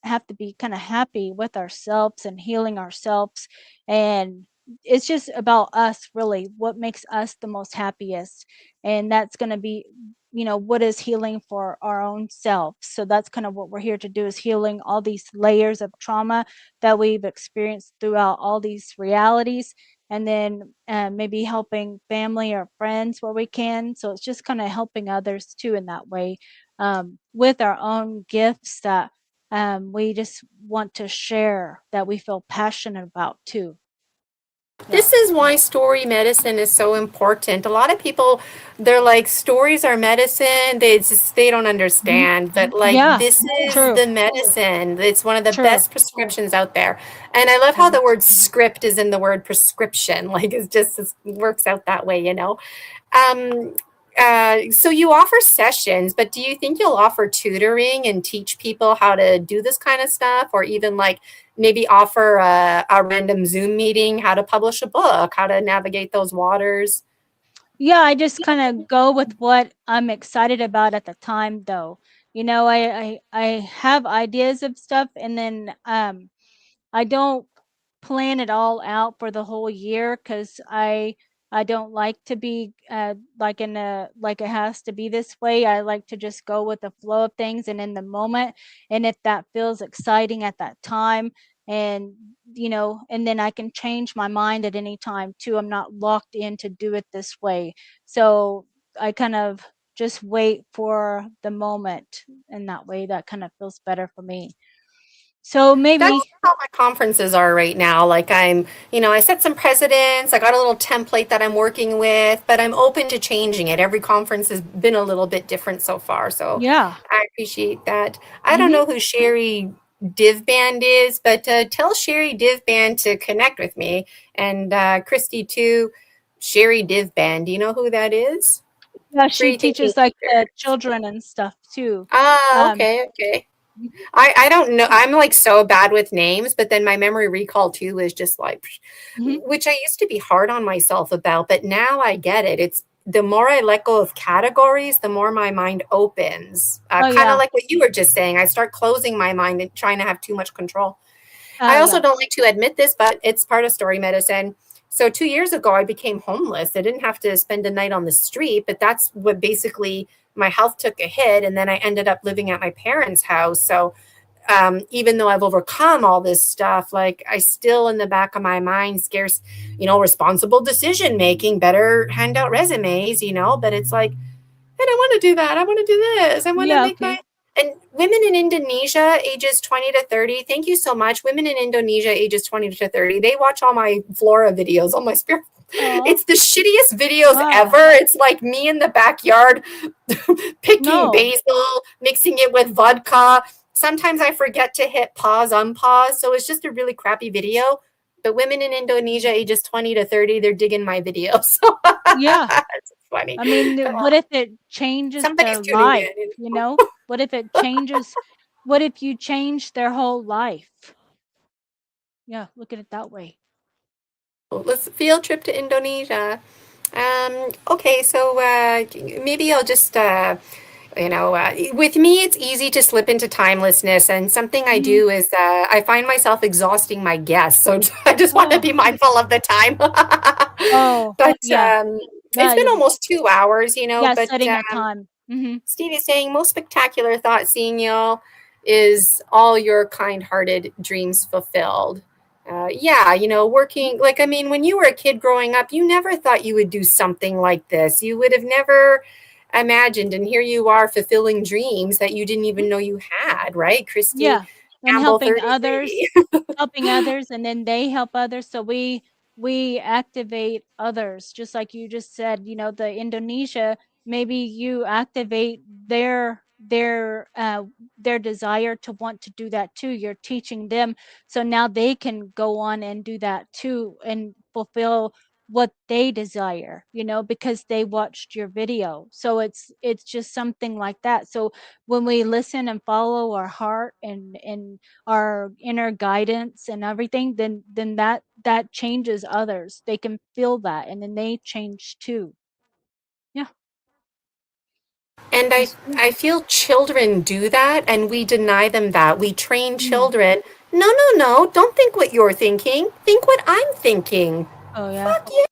have to be kind of happy with ourselves and healing ourselves, and it's just about us, really, what makes us the most happiest. And that's going to be, you know, what is healing for our own selves. So that's kind of what we're here to do, is healing all these layers of trauma that we've experienced throughout all these realities, and then maybe helping family or friends where we can. So it's just kind of helping others too in that way, with our own gifts that we just want to share, that we feel passionate about too. Yeah. this is why story medicine is so important. A lot of people, they're like, stories are medicine. They don't Mhm. understand that, like, Yeah. this is True. the medicine. It's one of the True. best prescriptions out there. And I love how Yeah. the word script is in the word prescription. Like, it works out that way, you know? Um, so you offer sessions, but do you think you'll offer tutoring and teach people how to do this kind of stuff, or even like maybe offer a random Zoom meeting, how to publish a book, how to navigate those waters? Yeah, I just kind of go with what I'm excited about at the time though. You know, I have ideas of stuff, and then I don't plan it all out for the whole year, because I don't like to be like in a, like it has to be this way. I like to just go with the flow of things and in the moment. And if that feels exciting at that time, and you know, and then I can change my mind at any time too. I'm not locked in to do it this way. So I kind of just wait for the moment in that way. That kind of feels better for me. So That's maybe. how my conferences are right now. Like I set some precedents. I got a little template that I'm working with, but I'm open to changing it. Every conference has been a little bit different so far. So Yeah. I appreciate that. I don't Mhm. know who Sherry Divband is, but tell Sherry Divband to connect with me, and Christy too. Sherry Div Band. Do you know who that is? Yeah, she Free thinking teaches like teacher. the children and stuff too. Oh, Um, okay, okay. I don't know. I'm like so bad with names, but then my memory recall too is just like, mhm. which I used to be hard on myself about, but now I get it. It's the more I let go of categories, the more my mind opens. Oh Kind of yeah. like what you were just saying. I start closing my mind and trying to have too much control. Oh I also yeah. don't like to admit this, but it's part of story medicine. So 2 years ago, I became homeless. I didn't have to spend a night on the street, but that's what basically my health took a hit. And then I ended up living at my parents' house. So even though I've overcome all this stuff, like I still in the back of my mind scarce, responsible decision making, better hand out resumes, but it's like, I don't want to do that. I want to do this. I want to Yeah, make okay. and women in Indonesia, ages 20 to 30, thank you so much. Women in Indonesia, ages 20 to 30, they watch all my flora videos, all my spirit. Oh, It's the shittiest videos wow. ever. It's like me in the backyard picking No. basil, mixing it with vodka. Sometimes I forget to hit pause, unpause. So it's just a really crappy video. But women in Indonesia, ages 20 to 30, they're digging my videos. Yeah. It's funny. I mean, what if it changes Somebody's their tuning life, in. you know? What if it changes what if you change their whole life? Yeah, look at it that way. Let's field trip to Indonesia. Okay, so maybe I'll just, with me, it's easy to slip into timelessness. And something I Mhm. do is I find myself exhausting my guests. So I just want to Oh. be mindful of the time. Oh, But yeah. it's Yeah, been almost 2 hours, yeah, but setting a time. Mhm. Stevie's saying, most spectacular thought seeing y'all is all your kind-hearted dreams fulfilled. Yeah, working, like, I mean, when you were a kid growing up, you never thought you would do something like this. You would have never imagined, and here you are fulfilling dreams that you didn't even know you had, right? Christy Yeah, and Campbell, helping others, 33. and then they help others, so we activate others, just like you just said, the Indonesia, maybe you activate their desire to want to do that too. You're teaching them, so now they can go on and do that too and fulfill what they desire, because they watched your video. So it's just something like that. So when we listen and follow our heart and our inner guidance and everything, then that changes others. They can feel that and then they change too. Yeah, And that's true. I feel children do that and we deny them that. We train Mm. children. No, no, no. Don't think what you're thinking. Think what I'm thinking. Oh yeah, Fuck you.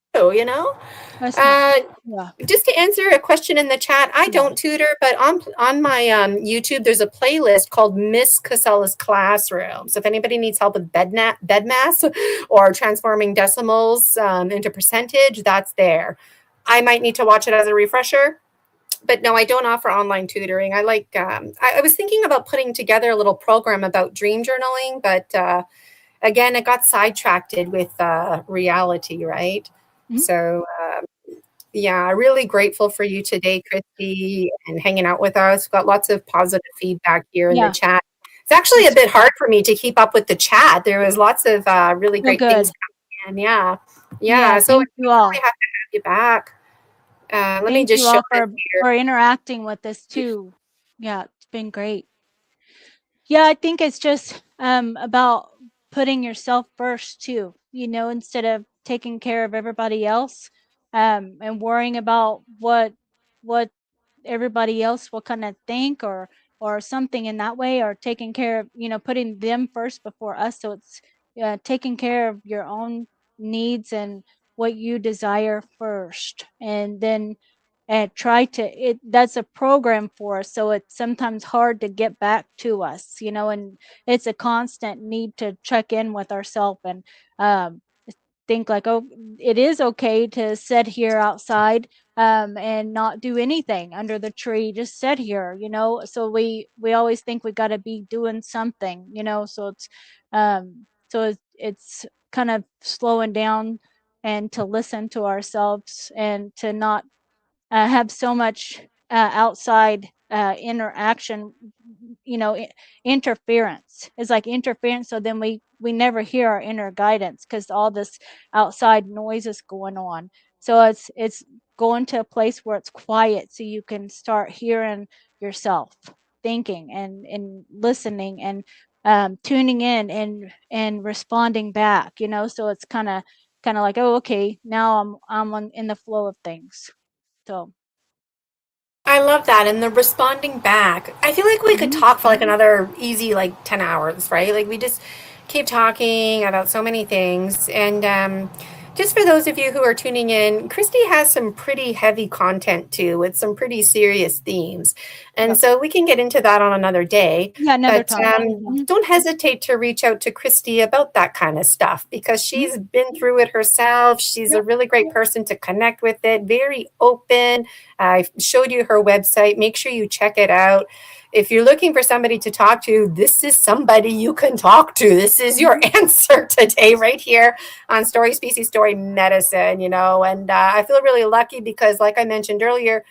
that's not. Uh, Yeah, just to answer a question in the chat, I yeah. don't tutor, but on my YouTube, there's a playlist called Miss Casella's Classroom. So if anybody needs help with bed math or transforming decimals into percentage, that's there. I might need to watch it as a refresher, but no, I don't offer online tutoring. I like, I was thinking about putting together a little program about dream journaling, but again, it got sidetracked with reality, right? Mhm. So, yeah, really grateful for you today, Christy, and hanging out with us. We've got lots of positive feedback here in the Yeah, chat. It's actually a that's bit hard for me to keep up with the chat. There was lots of really so great things good. coming in. Yeah, Yeah, yeah. So I thank you definitely all. have to have you back. Let me Thank just you show all this for here. interacting with us too. Yeah, it's been great. Yeah, I think it's just about putting yourself first too, instead of taking care of everybody else, and worrying about what everybody else will kind of think or something in that way, or taking care of, putting them first before us. So it's taking care of your own needs and what you desire first, and then try to it that's a program for us, so it's sometimes hard to get back to us, and it's a constant need to check in with ourselves and um think like, oh, it is okay to sit here outside and not do anything under the tree, just sit here, so we always think we got to be doing something, so it's kind of slowing down and to listen to ourselves and to not have so much outside interaction, interference. It's like interference, so then we never hear our inner guidance because all this outside noise is going on. So it's going to a place where it's quiet so you can start hearing yourself thinking and listening and tuning in and responding back, you know. So it's kind of like, oh, okay, now I'm in the flow of things. So I love that. And the responding back. I feel like we could talk for like another easy like 10 hours, right? Like we just keep talking about so many things. And just for those of you who are tuning in, Christy has some pretty heavy content too, with some pretty serious themes. And so we can get into that on another day. Yeah, another but time. don't hesitate to reach out to Christy about that kind of stuff, because she's been through it herself. She's a really great person to connect with it, very open. I showed you her website. Make sure you check it out. If you're looking for somebody to talk to, this is somebody you can talk to. This is your answer today, right here on Story Species, Story Medicine, you know. And I feel really lucky because, like I mentioned earlier,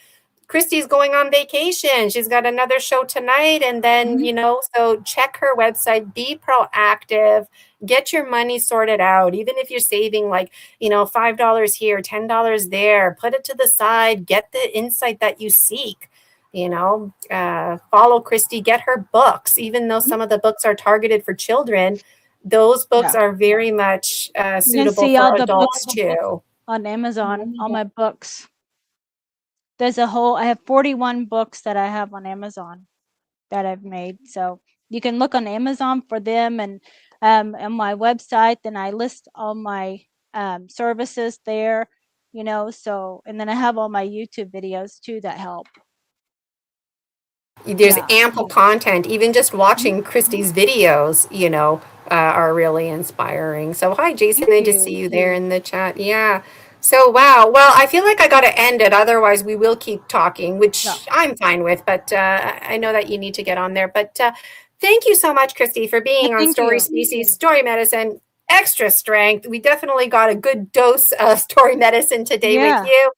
Christy's going on vacation. She's got another show tonight. And then, you know, so check her website, be proactive, get your money sorted out. Even if you're saving like, you know, $5 here, $10 there, put it to the side, get the insight that you seek. You know, follow Christy, get her books, even though some of the books are targeted for children. Those books are very much suitable for adults too. On Amazon, all my books. There's I have 41 books that I have on Amazon that I've made. So you can look on Amazon for them, and on my website, then I list all my services there, you know. So, and then I have all my YouTube videos too that help. There's ample content. Even just watching Christy's videos, you know, are really inspiring. So hi, Jason. I just see you there in the chat. Yeah. So, wow. Well, I feel like I got to end it. Otherwise, we will keep talking, which I'm fine with. But I know that you need to get on there. But thank you so much, Christy, for being on Story Species, Story Medicine, Extra Strength. We definitely got a good dose of story medicine today with you.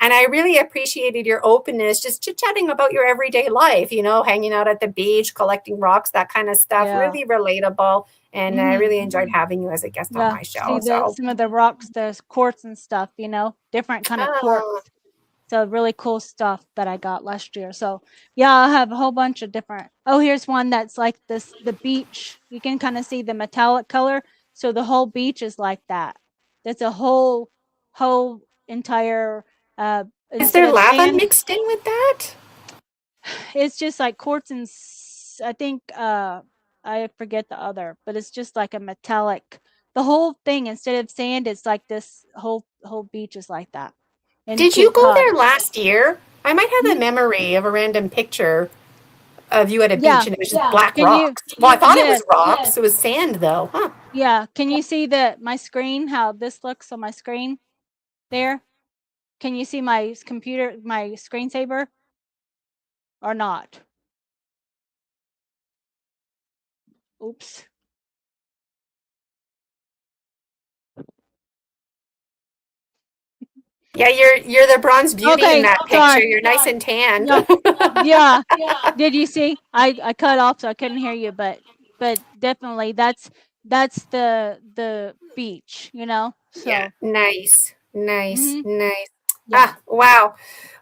And I really appreciated your openness, just chit-chatting about your everyday life, you know, hanging out at the beach, collecting rocks, that kind of stuff. Really relatable. And I really enjoyed having you as a guest on my show. Some of the rocks, there's quartz and stuff, you know, different kind of quartz. So really cool stuff that I got last year. So yeah, I have a whole bunch of different. Oh, here's one that's like this, the beach. You can kind of see the metallic color. So the whole beach is like that. That's a whole entire is there lava mixed in with that? It's just like quartz and I think I forget the other, but it's just like a metallic. The whole thing, instead of sand, it's like this whole beach is like that. And did you go there last year? I might have a memory of a random picture of you at a beach and it was just black rocks. Well, I thought it was rocks. It was sand though. Huh. Yeah. Can you see my screen, how this looks on my screen there? Can you see my computer, my screensaver or not? Oops. Yeah, you're the bronze beauty in that picture. You're nice and tanned. Yeah. Did you see? I cut off so I couldn't hear you, but definitely that's the beach, you know. So yeah, nice. Ah, wow.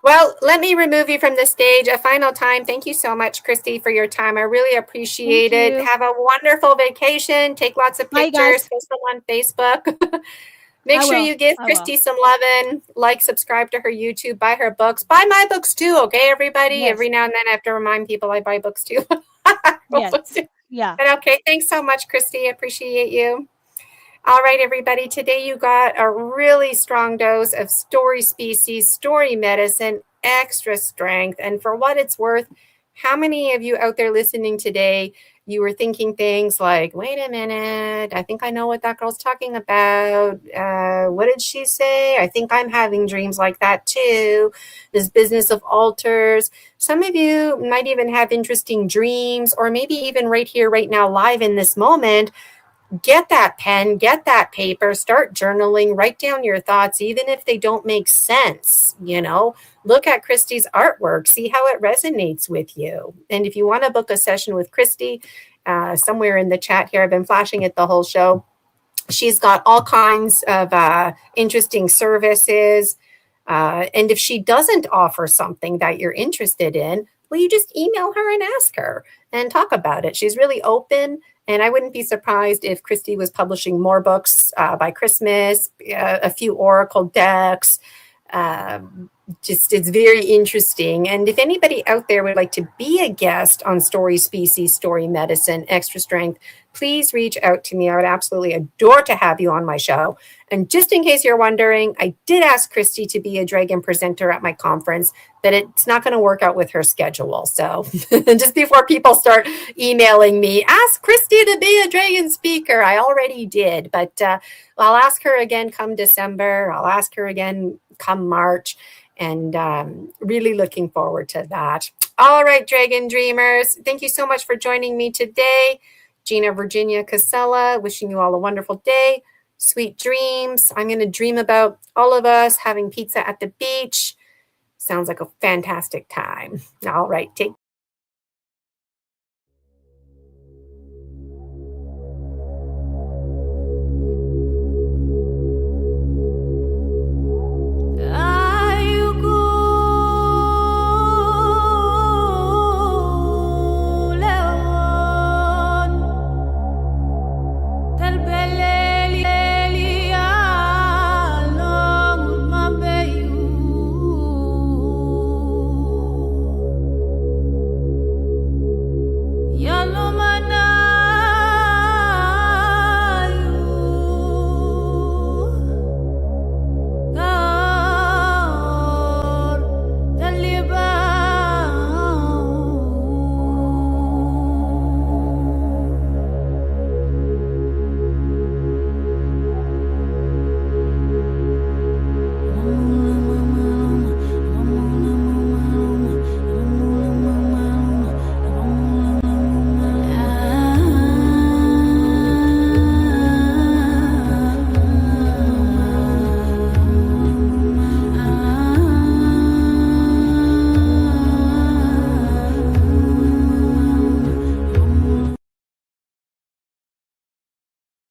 Well, let me remove you from the stage a final time. Thank you so much, Christy, for your time. I really appreciate it. Have a wonderful vacation. Take lots of pictures. Post them on Facebook. Make sure you give Christy some loving. Like, subscribe to her YouTube, buy her books. Buy my books too, okay, everybody? Yes. Every now and then I have to remind people I buy books too. Yes. Yeah. But okay, thanks so much, Christy. I appreciate you. All right, everybody. Today you got a really strong dose of Story Species, Story Medicine, Extra Strength. And for what it's worth, how many of you out there listening today, you were thinking things like, wait a minute, I think I know what that girl's talking about. What did she say? I think I'm having dreams like that too. This business of altars. Some of you might even have interesting dreams, or maybe even right here, right now, live in this moment. Get that pen, get that paper, start journaling, write down your thoughts, even if they don't make sense, you know. Look at Christy's artwork, see how it resonates with you. And if you want to book a session with Christy, somewhere in the chat here, I've been flashing it the whole show. She's got all kinds of interesting services. And if she doesn't offer something that you're interested in, well, you just email her and ask her and talk about it. She's really open. And I wouldn't be surprised if Christy was publishing more books by Christmas, a few oracle decks. Just it's very interesting. And if anybody out there would like to be a guest on Story Species, Story Medicine, Extra Strength, please reach out to me. I would absolutely adore to have you on my show. And just in case you're wondering, I did ask Christy to be a dragon presenter at my conference, but it's not going to work out with her schedule. So just before people start emailing me, ask Christy to be a dragon speaker. I already did, but I'll ask her again come December. I'll ask her again come March. And really looking forward to that. All right, Dragon Dreamers, thank you so much for joining me today. Gina Virginia Casella, wishing you all a wonderful day. Sweet dreams. I'm going to dream about all of us having pizza at the beach. Sounds like a fantastic time. All right, take